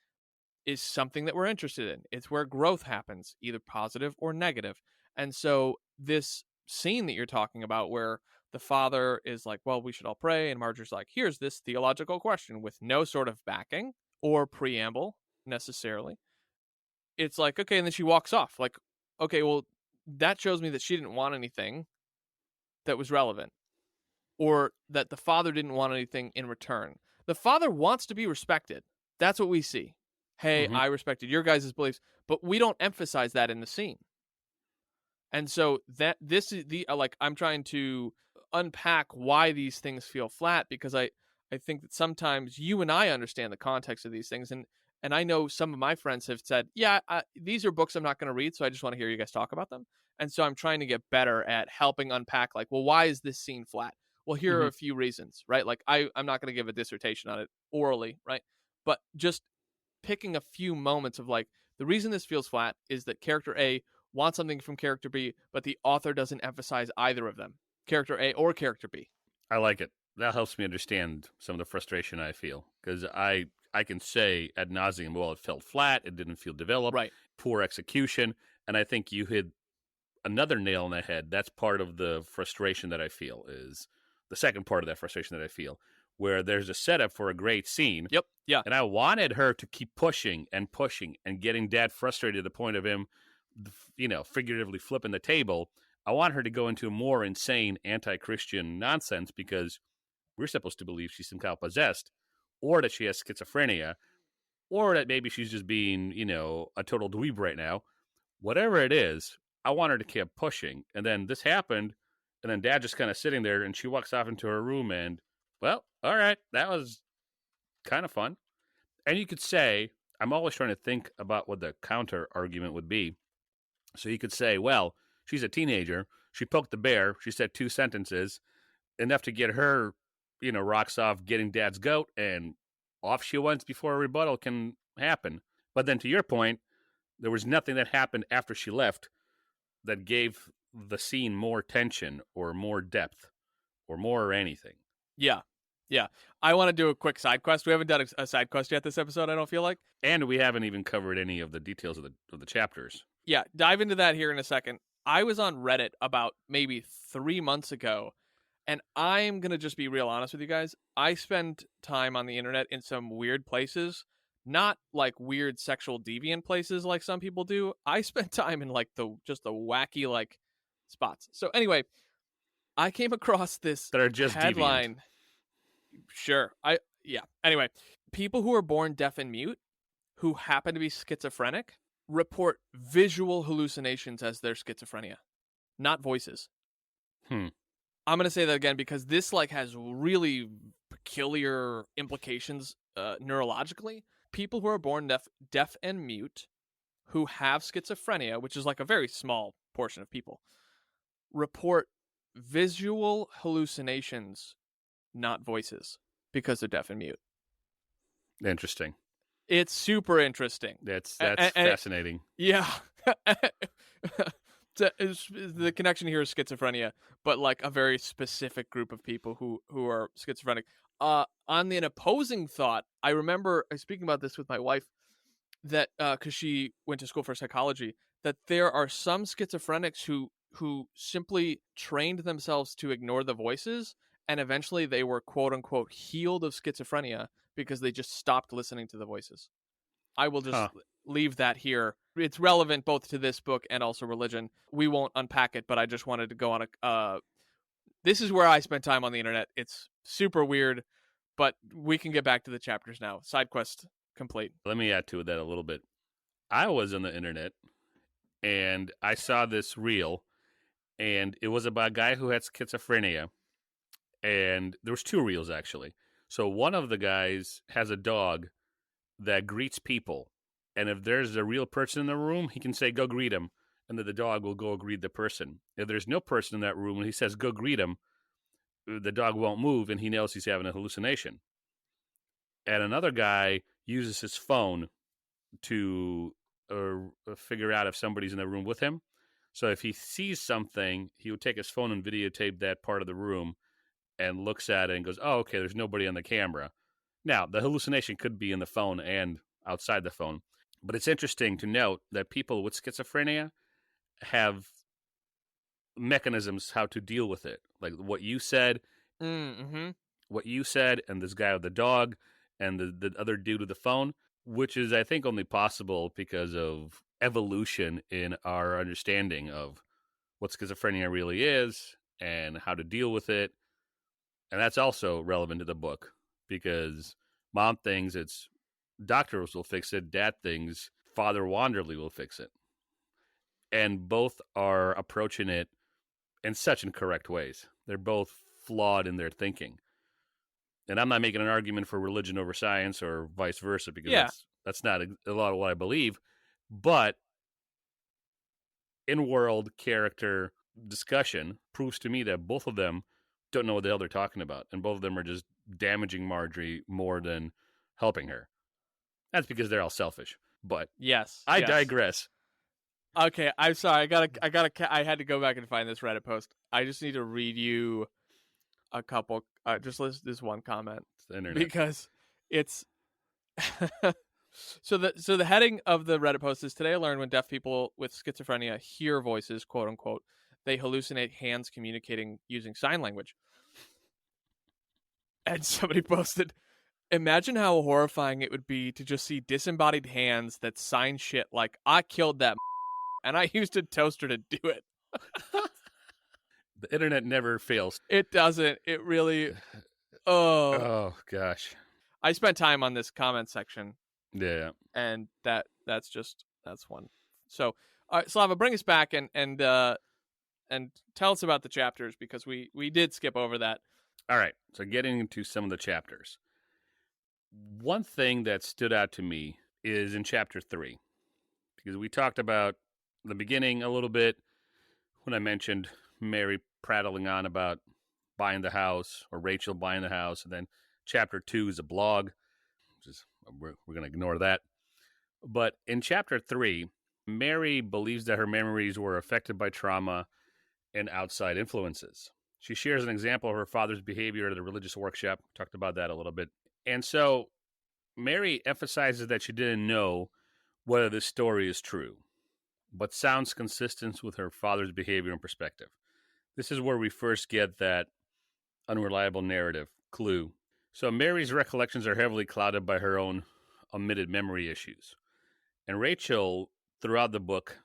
is something that we're interested in. It's where growth happens, either positive or negative. And so this scene that you're talking about where the father is like, well, we should all pray, and Marjorie's like, here's this theological question with no sort of backing or preamble necessarily. It's like, okay, and then she walks off. Like, okay, well, that shows me that she didn't want anything that was relevant, or that the father didn't want anything in return. The father wants to be respected. That's what we see. Hey, I respected your guys' beliefs, but we don't emphasize that in the scene. And so that this is the like I'm trying to unpack why these things feel flat, because I think that sometimes you and I understand the context of these things, and I know some of my friends have said, yeah, these are books I'm not going to read, so I just want to hear you guys talk about them. And so I'm trying to get better at helping unpack, like, well, why is this scene flat? Well, here are a few reasons, right? Like I'm not going to give a dissertation on it orally, right? But just picking a few moments of like, the reason this feels flat is that character A wants something from character B, but the author doesn't emphasize either of them, character A or character B. I like it. That helps me understand some of the frustration I feel, because I can say ad nauseum, well, it felt flat, it didn't feel developed, right, poor execution, and I think you hit another nail on the head. That's part of the frustration that I feel, is the second part of that frustration that I feel, where there's a setup for a great scene. Yep, yeah. And I wanted her to keep pushing and getting Dad frustrated to the point of him, figuratively flipping the table. I want her to go into more insane anti-Christian nonsense because we're supposed to believe she's somehow possessed, or that she has schizophrenia, or that maybe she's just being, a total dweeb right now. Whatever it is, I want her to keep pushing. And then this happened, and then Dad just kind of sitting there, and she walks off into her room, and, well, all right, that was kind of fun. And you could say, I'm always trying to think about what the counter argument would be. So you could say, well, she's a teenager. She poked the bear. She said 2 sentences, enough to get her, rocks off getting Dad's goat, and off she went before a rebuttal can happen. But then to your point, there was nothing that happened after she left that gave the scene more tension or more depth or more anything. Yeah. Yeah. I want to do a quick side quest. We haven't done a side quest yet this episode, I don't feel like. And we haven't even covered any of the details of the chapters. Yeah, dive into that here in a second. I was on Reddit about maybe 3 months ago, and I'm going to just be real honest with you guys. I spend time on the internet in some weird places, not like weird sexual deviant places like some people do. I spend time in like the wacky like spots. So anyway, I came across this that are just headline. Deviant. Sure. Anyway, people who are born deaf and mute who happen to be schizophrenic report visual hallucinations as their schizophrenia, not voices. I'm going to say that again because this like has really peculiar implications neurologically. People who are born deaf and mute who have schizophrenia, which is like a very small portion of people, report visual hallucinations, not voices, because they're deaf and mute. Interesting. It's super interesting. That's fascinating. Yeah. The connection here is schizophrenia, but like a very specific group of people who are schizophrenic. On an opposing thought, I remember speaking about this with my wife, that because she went to school for psychology, that there are some schizophrenics who simply trained themselves to ignore the voices, and eventually they were quote unquote healed of schizophrenia because they just stopped listening to the voices. I will just leave that here. It's relevant both to this book and also religion. We won't unpack it, but I just wanted to go on a... this is where I spend time on the internet. It's super weird, but we can get back to the chapters now. Side quest complete. Let me add to that a little bit. I was on the internet, and I saw this reel, and it was about a guy who had schizophrenia, and there was 2 reels actually. So one of the guys has a dog that greets people, and if there's a real person in the room, he can say, "Go greet him," and then the dog will go greet the person. If there's no person in that room and he says, "Go greet him," the dog won't move, and he knows he's having a hallucination. And another guy uses his phone to figure out if somebody's in the room with him. So if he sees something, he would take his phone and videotape that part of the room and looks at it and goes, "Oh, okay, there's nobody on the camera." Now, the hallucination could be in the phone and outside the phone. But it's interesting to note that people with schizophrenia have mechanisms how to deal with it. Like what you said, Mm-hmm. and this guy with the dog and the other dude with the phone, which is, I think, only possible because of evolution in our understanding of what schizophrenia really is and how to deal with it. And that's also relevant to the book because mom thinks it's doctors will fix it, dad thinks Father Wanderley will fix it. And both are approaching it in such incorrect ways. They're both flawed in their thinking. And I'm not making an argument for religion over science or vice versa because that's not a lot of what I believe. But in-world character discussion proves to me that both of them don't know what the hell they're talking about. And both of them are just damaging Marjorie more than helping her. That's because they're all selfish. But Yes. I digress. Okay, I'm sorry. I had to go back and find this Reddit post. I just need to read you a couple. Just list this one comment It's the internet. because it's so the heading of the Reddit post is, "Today I learned when deaf people with schizophrenia hear voices, quote unquote, they hallucinate hands communicating using sign language." And somebody posted, "Imagine how horrifying it would be to just see disembodied hands that sign shit like 'I killed that and I used a toaster to do it.'" The internet never fails. It doesn't. It really. Oh. Oh, gosh. I spent time on this comment section, Yeah. and that's one. So, all right, Slava, bring us back and tell us about the chapters because we did skip over that. All right. So getting into some of the chapters. One thing that stood out to me is in chapter 3, because we talked about the beginning a little bit when I mentioned Mary prattling on about buying the house or Rachel buying the house. And then chapter 2 is a blog, which is, we're going to ignore that. But in chapter 3, Mary believes that her memories were affected by trauma and outside influences. She shares an example of her father's behavior at a religious workshop. Talked about that a little bit. And so Mary emphasizes that she didn't know whether this story is true, but sounds consistent with her father's behavior and perspective. This is where we first get that unreliable narrative clue. So Mary's recollections are heavily clouded by her own omitted memory issues. And Rachel, throughout the book,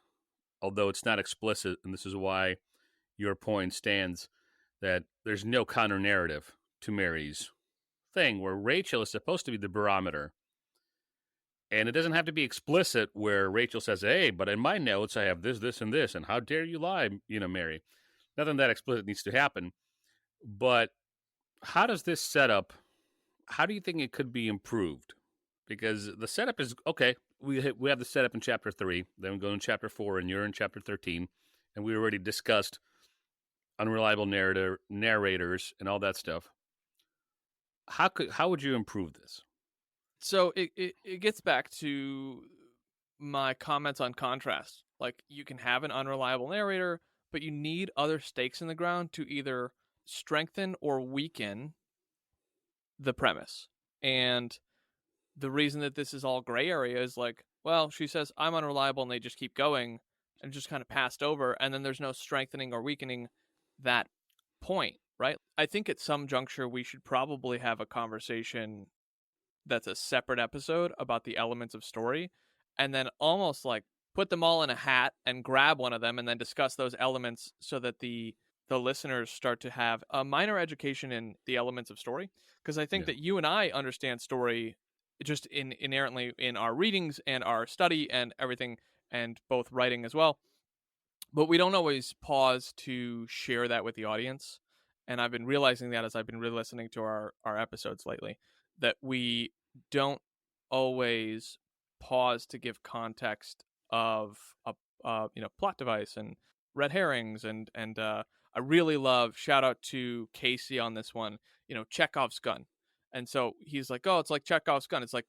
although it's not explicit, and this is why your point stands, that there's no counter-narrative to Mary's thing, where Rachel is supposed to be the barometer. And it doesn't have to be explicit where Rachel says, "Hey, but in my notes I have this, this, and this, and how dare you lie, Mary." Nothing that explicit needs to happen. But how does this setup, how do you think it could be improved? Because the setup is, okay, we have the setup in chapter 3, then we go in chapter 4, and you're in chapter 13, and we already discussed unreliable narrators and all that stuff. How would you improve this? So it gets back to my comments on contrast. Like, you can have an unreliable narrator, but you need other stakes in the ground to either strengthen or weaken the premise. And the reason that this is all gray area is like, well, she says, "I'm unreliable," and they just keep going and just kind of passed over. And then there's no strengthening or weakening that point, right? I think at some juncture, we should probably have a conversation that's a separate episode about the elements of story, and then almost like put them all in a hat and grab one of them and then discuss those elements so that the listeners start to have a minor education in the elements of story. Because I think that you and I understand story just inherently in our readings and our study and everything, and both writing as well. But we don't always pause to share that with the audience. And I've been realizing that as I've been re-listening to our episodes lately, that we don't always pause to give context of a plot device and red herrings and I really love, shout out to Casey on this one, Chekhov's gun. And so he's like, oh, it's like Chekhov's gun. It's like,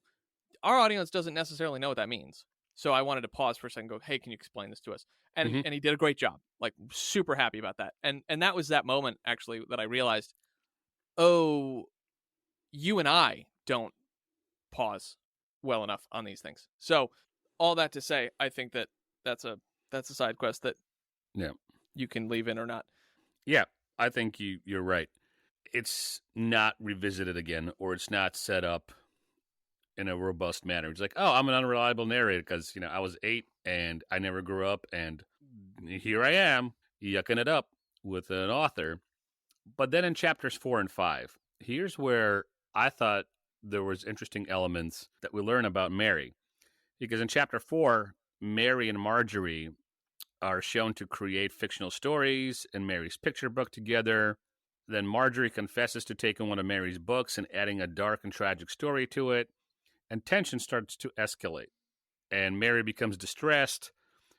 our audience doesn't necessarily know what that means. So I wanted to pause for a second and go, hey, can you explain this to us? And Mhm. and he did a great job. Like, super happy about that. And that was that moment actually that I realized, oh, you and I don't pause well enough on these things. So all that to say, I think that that's a side quest that Yeah. you can leave in or not. Yeah, I think you're right. It's not revisited again, or it's not set up in a robust manner. It's like, oh, I'm an unreliable narrator because I was 8 and I never grew up, and here I am yucking it up with an author. But then in chapters 4 and 5, here's where I thought there was interesting elements that we learn about Mary, because in chapter 4, Mary and Marjorie are shown to create fictional stories in Mary's picture book together. Then Marjorie confesses to taking one of Mary's books and adding a dark and tragic story to it, and tension starts to escalate. And Mary becomes distressed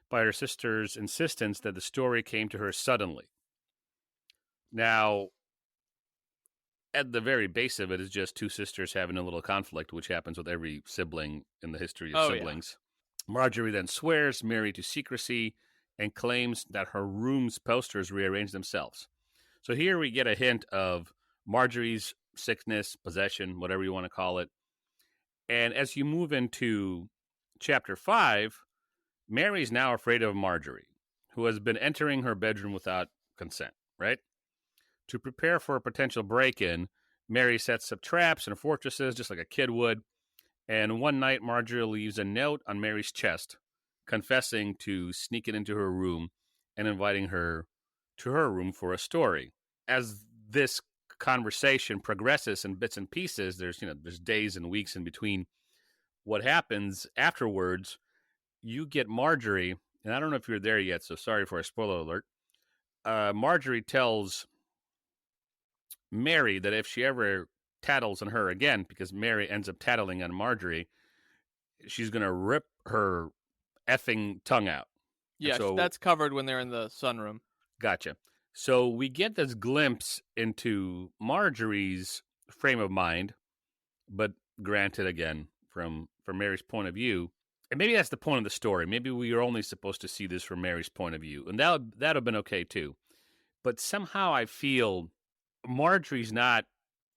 by her sister's insistence that the story came to her suddenly. Now, at the very base of it is just two sisters having a little conflict, which happens with every sibling in the history of siblings. Yeah. Marjorie then swears Mary to secrecy and claims that her room's posters rearranged themselves. So here we get a hint of Marjorie's sickness, possession, whatever you want to call it. And as you move into chapter 5, Mary's now afraid of Marjorie, who has been entering her bedroom without consent, right? To prepare for a potential break-in, Mary sets up traps and fortresses just like a kid would. And one night, Marjorie leaves a note on Mary's chest, confessing to sneaking into her room and inviting her to her room for a story. As this conversation progresses in bits and pieces, there's days and weeks in between. What happens afterwards, you get Marjorie, and I don't know if you're there yet, so sorry for a spoiler alert. Marjorie tells Mary that if she ever tattles on her again, because Mary ends up tattling on Marjorie, she's going to rip her effing tongue out. Yeah, so that's covered when they're in the sunroom. Gotcha. So we get this glimpse into Marjorie's frame of mind, but granted, again, from Mary's point of view. And maybe that's the point of the story. Maybe we are only supposed to see this from Mary's point of view. And that would have been okay, too. But somehow I feel Marjorie's not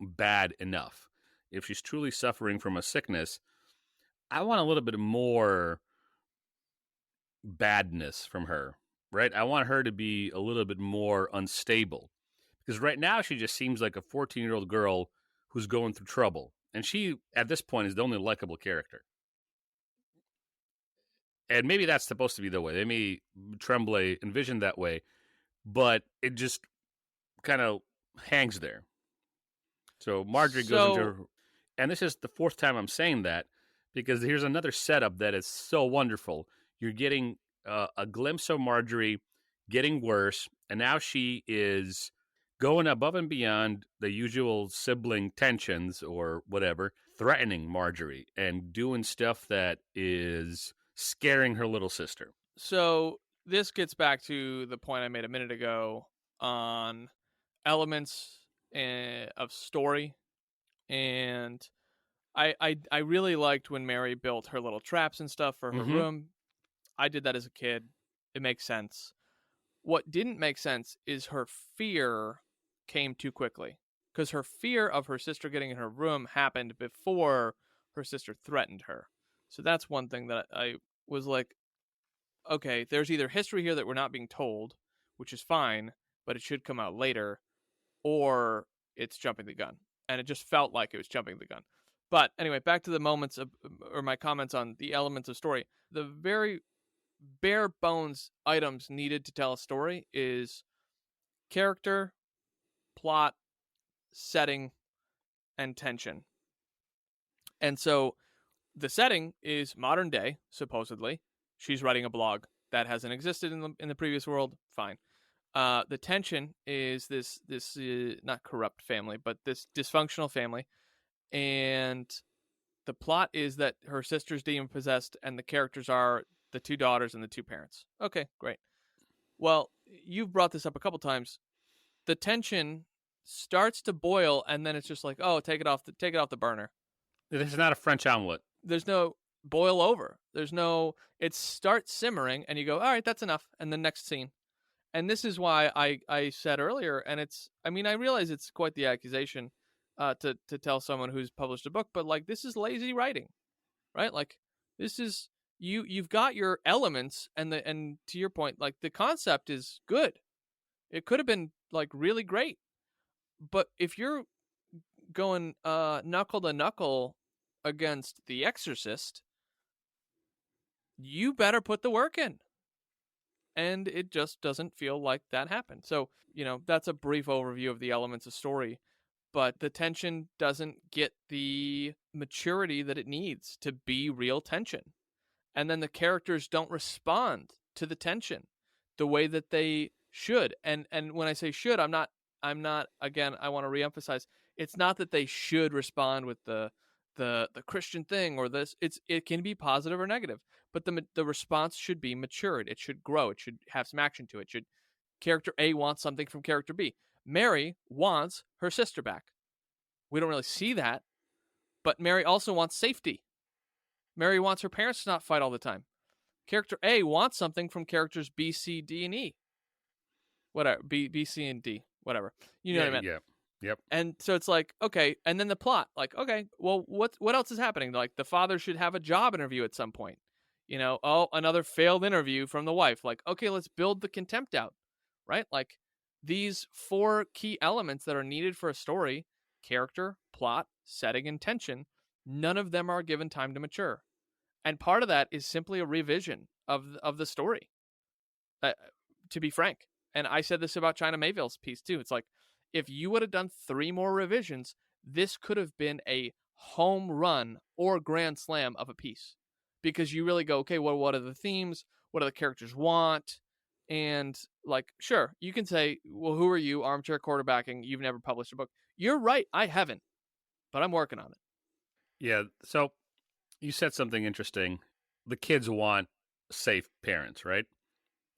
bad enough. If she's truly suffering from a sickness, I want a little bit more badness from her, right? I want her to be a little bit more unstable. Because right now she just seems like a 14-year-old girl who's going through trouble. And she, at this point, is the only likable character. And maybe that's supposed to be the way. They may Tremblay envisioned that way, but it just kind of hangs there. So Marjorie goes into her, and this is the fourth time I'm saying that, because here's another setup that is so wonderful. You're getting a glimpse of Marjorie getting worse, and now she is going above and beyond the usual sibling tensions or whatever, threatening Marjorie and doing stuff that is scaring her little sister. So this gets back to the point I made a minute ago on elements of story, and I really liked when Mary built her little traps and stuff for her room. I did that as a kid. It makes sense. What didn't make sense is her fear came too quickly, because her fear of her sister getting in her room happened before her sister threatened her. So that's one thing that I was like, okay, there's either history here that we're not being told, which is fine, but it should come out later, or it's jumping the gun. And it just felt like it was jumping the gun. But anyway, back to the moments of, or my comments on the elements of story. The very bare bones items needed to tell a story is character, plot, setting, and tension. And so the setting is modern day, supposedly. She's writing a blog. that hasn't existed in the previous world. Fine. The tension is this not corrupt family, but this dysfunctional family, and the plot is that her sister's demon possessed, and the characters are the two daughters and the two parents. Okay, great. Well, you've brought this up a couple times. The tension starts to boil, and then it's just like, oh, take it off the burner. This is not a French omelet. There's no boil over. There's no. It starts simmering, and you go, all right, that's enough, and the next scene. And this is why I said earlier, and it's. I mean, I realize it's quite the accusation, to tell someone who's published a book, but like this is lazy writing, right? Like this is you've got your elements, and to your point, like the concept is good. It could have been like really great, but if you're going knuckle to knuckle against The Exorcist, you better put the work in. And it just doesn't feel like that happened. So, that's a brief overview of the elements of story, but the tension doesn't get the maturity that it needs to be real tension. And then the characters don't respond to the tension the way that they should. And when I say should, I'm not again, I want to reemphasize, it's not that they should respond with the Christian thing or this. It can be positive or negative, but the response should be matured. It should grow. It should have some action to it. Character A wants something from character B. Mary wants her sister back. We don't really see that, but Mary also wants safety. Mary wants her parents to not fight all the time. Character A wants something from characters B, C, D, and E. Whatever, B, C, and D. Whatever. You know what I meant? Yeah. Yep. And so it's like, okay, and then the plot, like, okay, well, what else is happening? Like, the father should have a job interview at some point. Another failed interview from the wife. Like, okay, let's build the contempt out, right? Like, these 4 key elements that are needed for a story: character, plot, setting, and tension. None of them are given time to mature. And part of that is simply a revision of the story, to be frank. And I said this about China Mayville's piece, too. It's like, if you would have done 3 more revisions, this could have been a home run or grand slam of a piece. Because you really go, okay, well, what are the themes? What do the characters want? And, like, sure, you can say, well, who are you, armchair quarterbacking? You've never published a book. You're right, I haven't. But I'm working on it. Yeah, so you said something interesting. The kids want safe parents, right?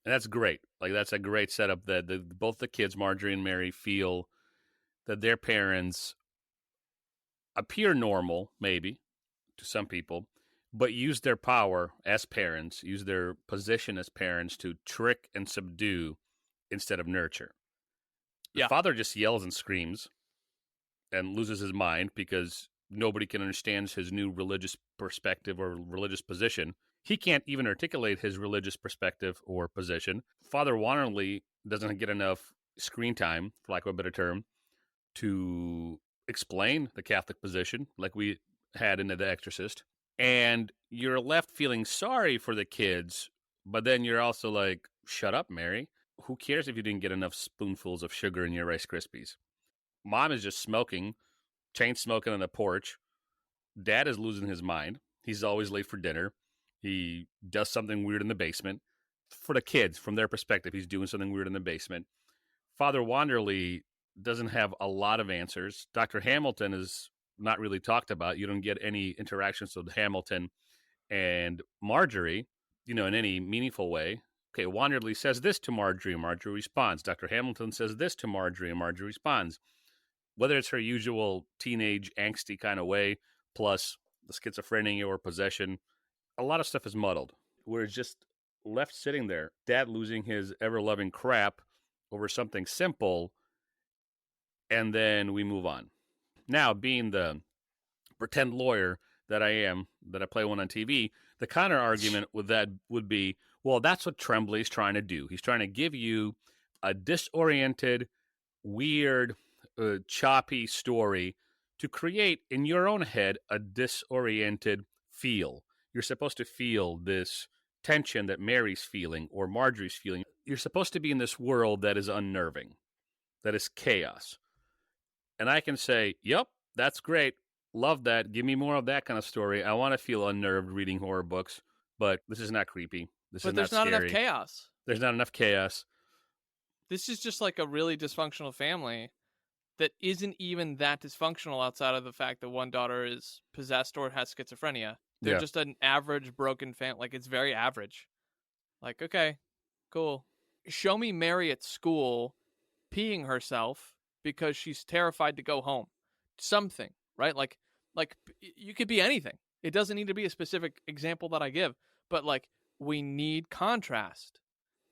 And that's great. Like, that's a great setup that both the kids, Marjorie and Mary, feel that their parents appear normal, maybe, to some people, but use their power as parents, use their position as parents to trick and subdue instead of nurture. The father just yells and screams and loses his mind because nobody can understand his new religious perspective or religious position. He can't even articulate his religious perspective or position. Father Wannerley doesn't get enough screen time, for lack of a better term, to explain the Catholic position like we had in The Exorcist. And you're left feeling sorry for the kids, but then you're also like, shut up, Mary. Who cares if you didn't get enough spoonfuls of sugar in your Rice Krispies? Mom is just smoking, chain smoking on the porch. Dad is losing his mind. He's always late for dinner. He does something weird in the basement. For the kids, from their perspective, he's doing something weird in the basement. Father Wanderley doesn't have a lot of answers. Dr. Hamilton is not really talked about. You don't get any interactions with Hamilton and Marjorie, in any meaningful way. Okay, Wanderley says this to Marjorie, and Marjorie responds. Dr. Hamilton says this to Marjorie, and Marjorie responds. Whether it's her usual teenage angsty kind of way, plus the schizophrenia or possession, a lot of stuff is muddled. We're just left sitting there, Dad losing his ever-loving crap over something simple, and then we move on. Now, being the pretend lawyer that I am, that I play one on TV, the counter argument with that would be, well, that's what Tremblay's trying to do. He's trying to give you a disoriented, weird, choppy story to create in your own head a disoriented feel. You're supposed to feel this tension that Mary's feeling or Marjorie's feeling. You're supposed to be in this world that is unnerving, that is chaos. And I can say, yep, that's great. Love that. Give me more of that kind of story. I want to feel unnerved reading horror books, but this is not creepy. This But is there's not not enough scary. chaos. There's not enough chaos. This is just like a really dysfunctional family that isn't even that dysfunctional outside of the fact that one daughter is possessed or has schizophrenia. They're Yeah. just an average broken family. Like, it's very average. Like, okay, cool. Show me Mary at school peeing herself because she's terrified to go home. Something, right? Like you could be anything. It doesn't need to be a specific example that I give, but like, we need contrast,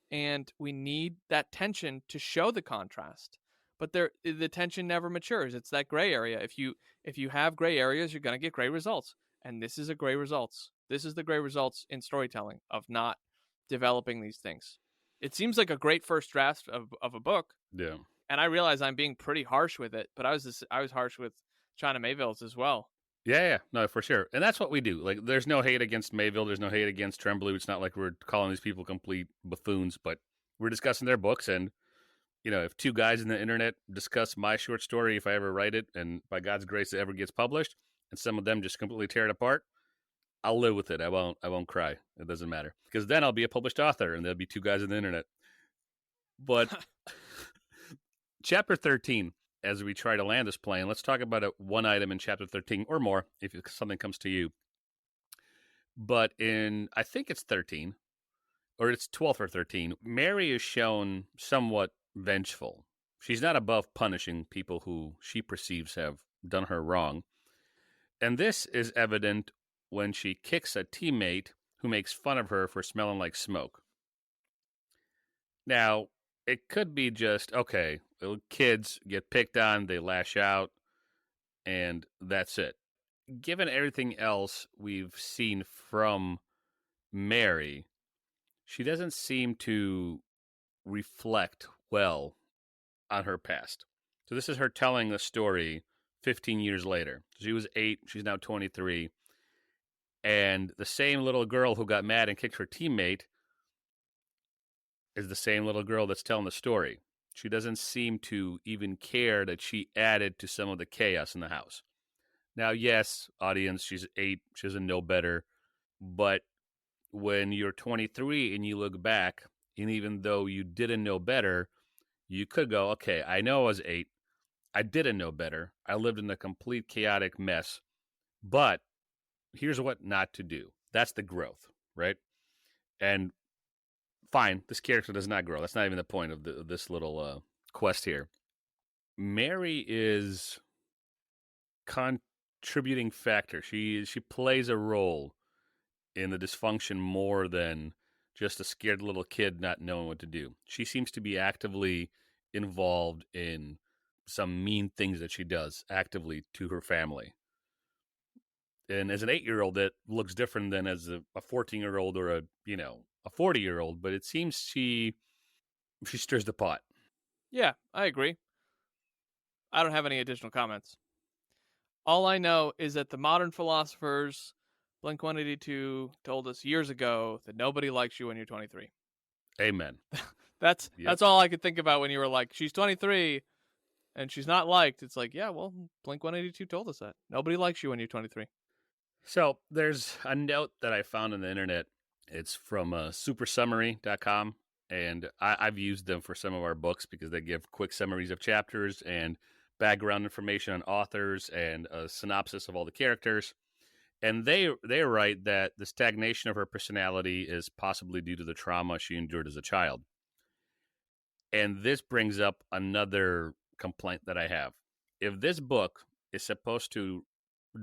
and we need that tension to show the contrast. But the tension never matures. It's that gray area. If you have gray areas, you're going to get gray results. And this is a gray results. This is the gray results in storytelling of not developing these things. It seems like a great first draft of a book, Yeah. and I realize I'm being pretty harsh with it, but I was harsh with China Mayville's as well. Yeah, no, for sure. And that's what we do. Like, there's no hate against Mayville. There's no hate against Tremblay. It's not like we're calling these people complete buffoons, but we're discussing their books. And, if two guys in the internet discuss my short story, if I ever write it, and by God's grace it ever gets published, and some of them just completely tear it apart, I'll live with it. I won't cry. It doesn't matter. Because then I'll be a published author, and there'll be two guys in the internet. But Chapter 13, as we try to land this plane, let's talk about one item in Chapter 13 or more, if something comes to you. But I think it's 13, or it's 12 or 13, Mary is shown somewhat vengeful. She's not above punishing people who she perceives have done her wrong. And this is evident when she kicks a teammate who makes fun of her for smelling like smoke. Now, it could be just, okay, little kids get picked on, they lash out, and that's it. Given everything else we've seen from Mary, she doesn't seem to reflect well on her past. So this is her telling the story 15 years later. She was 8, she's now 23. And the same little girl who got mad and kicked her teammate is the same little girl that's telling the story. She doesn't seem to even care that she added to some of the chaos in the house. Now, yes, audience, she's 8, she doesn't know better. But when you're 23 and you look back, and even though you didn't know better, you could go, okay, I know I was 8. I didn't know better. I lived in a complete chaotic mess. But here's what not to do. That's the growth, right? And fine, this character does not grow. That's not even the point of this little quest here. Mary is contributing factor. She plays a role in the dysfunction more than just a scared little kid not knowing what to do. She seems to be actively involved in some mean things that she does actively to her family. And as an 8-year-old, that looks different than as a 14-year-old or a 40-year-old. But it seems she stirs the pot. Yeah, I agree. I don't have any additional comments. All I know is that the modern philosophers, Blink-182, told us years ago that nobody likes you when you're 23. Amen. That's all I could think about when you were like, she's 23 and she's not liked. It's like, yeah, well, Blink-182 told us that. Nobody likes you when you're 23. So there's a note that I found on the internet. It's from supersummary.com, and I've used them for some of our books because they give quick summaries of chapters and background information on authors and a synopsis of all the characters. And they write that the stagnation of her personality is possibly due to the trauma she endured as a child. And this brings up another complaint that I have. If this book is supposed to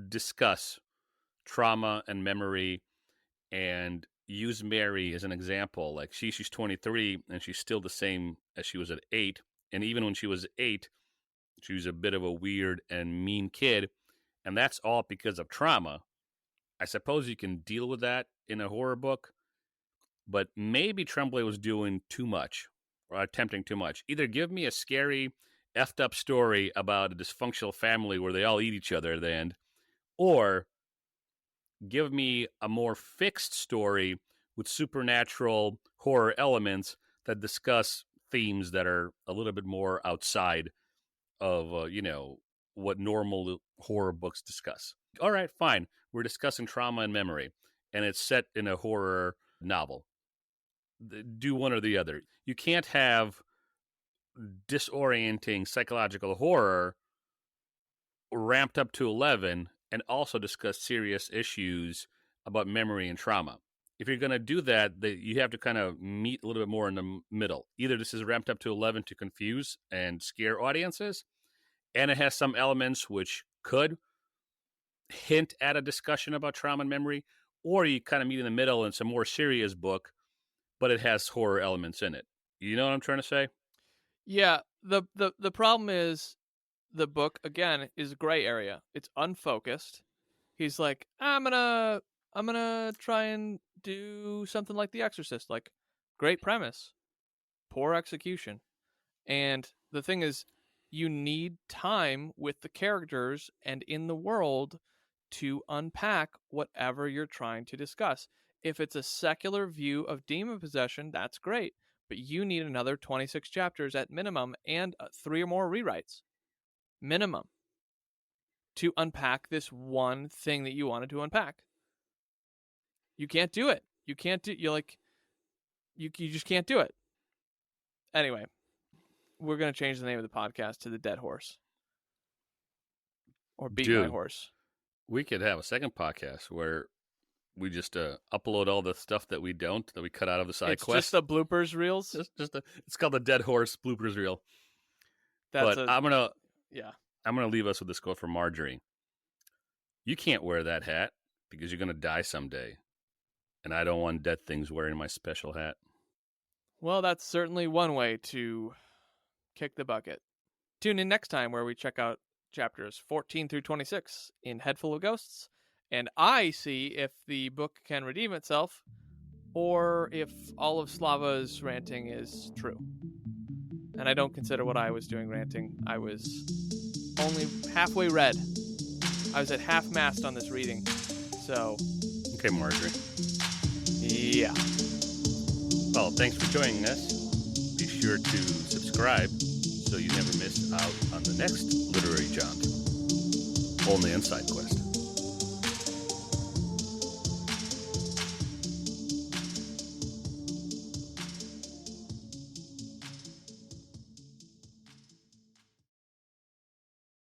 discuss trauma and memory and use Mary as an example, like she's 23 and she's still the same as she was at 8, and even when she was 8 she was a bit of a weird and mean kid, and that's all because of trauma. I suppose you can deal with that in a horror book, but maybe Tremblay was doing too much or attempting too much. Either give me a scary effed up story about a dysfunctional family where they all eat each other at the end, or give me a more fixed story with supernatural horror elements that discuss themes that are a little bit more outside of, what normal horror books discuss. All right, fine. We're discussing trauma and memory, and it's set in a horror novel. do one or the other. You can't have disorienting psychological horror ramped up to 11 and also discuss serious issues about memory and trauma. If you're going to do that, you have to kind of meet a little bit more in the middle. Either this is ramped up to 11 to confuse and scare audiences, and it has some elements which could hint at a discussion about trauma and memory, or you kind of meet in the middle in some more serious book, but it has horror elements in it. You know what I'm trying to say? Yeah. The problem is the book, again, is a gray area. It's unfocused. He's like, I'm gonna try and do something like The Exorcist. Like, great premise, poor execution. And the thing is, you need time with the characters and in the world to unpack whatever you're trying to discuss. If it's a secular view of demon possession, that's great. But you need another 26 chapters at minimum and 3 or more rewrites. Minimum. To unpack this one thing that you wanted to unpack. You can't do it. You just can't do it. Anyway, we're going to change the name of the podcast to The Dead Horse. Or Beat My Horse. We could have a second podcast where we just upload all the stuff that we cut out of the side quest. It's just the bloopers reels? It's called the Dead Horse bloopers reel. I'm gonna leave us with this quote from Marjorie. You can't wear that hat because you're gonna die someday. And I don't want dead things wearing my special hat. Well, that's certainly one way to kick the bucket. Tune in next time where we check out chapters 14 through 26 in Head Full of Ghosts, and I see if the book can redeem itself or if all of Slava's ranting is true. And I don't consider what I was doing ranting. I was only halfway read. I was at half-mast on this reading. So... Okay, Marjorie. Yeah. Well, thanks for joining us. Be sure to subscribe so you never miss out on the next literary jaunt. Only on SideQuest.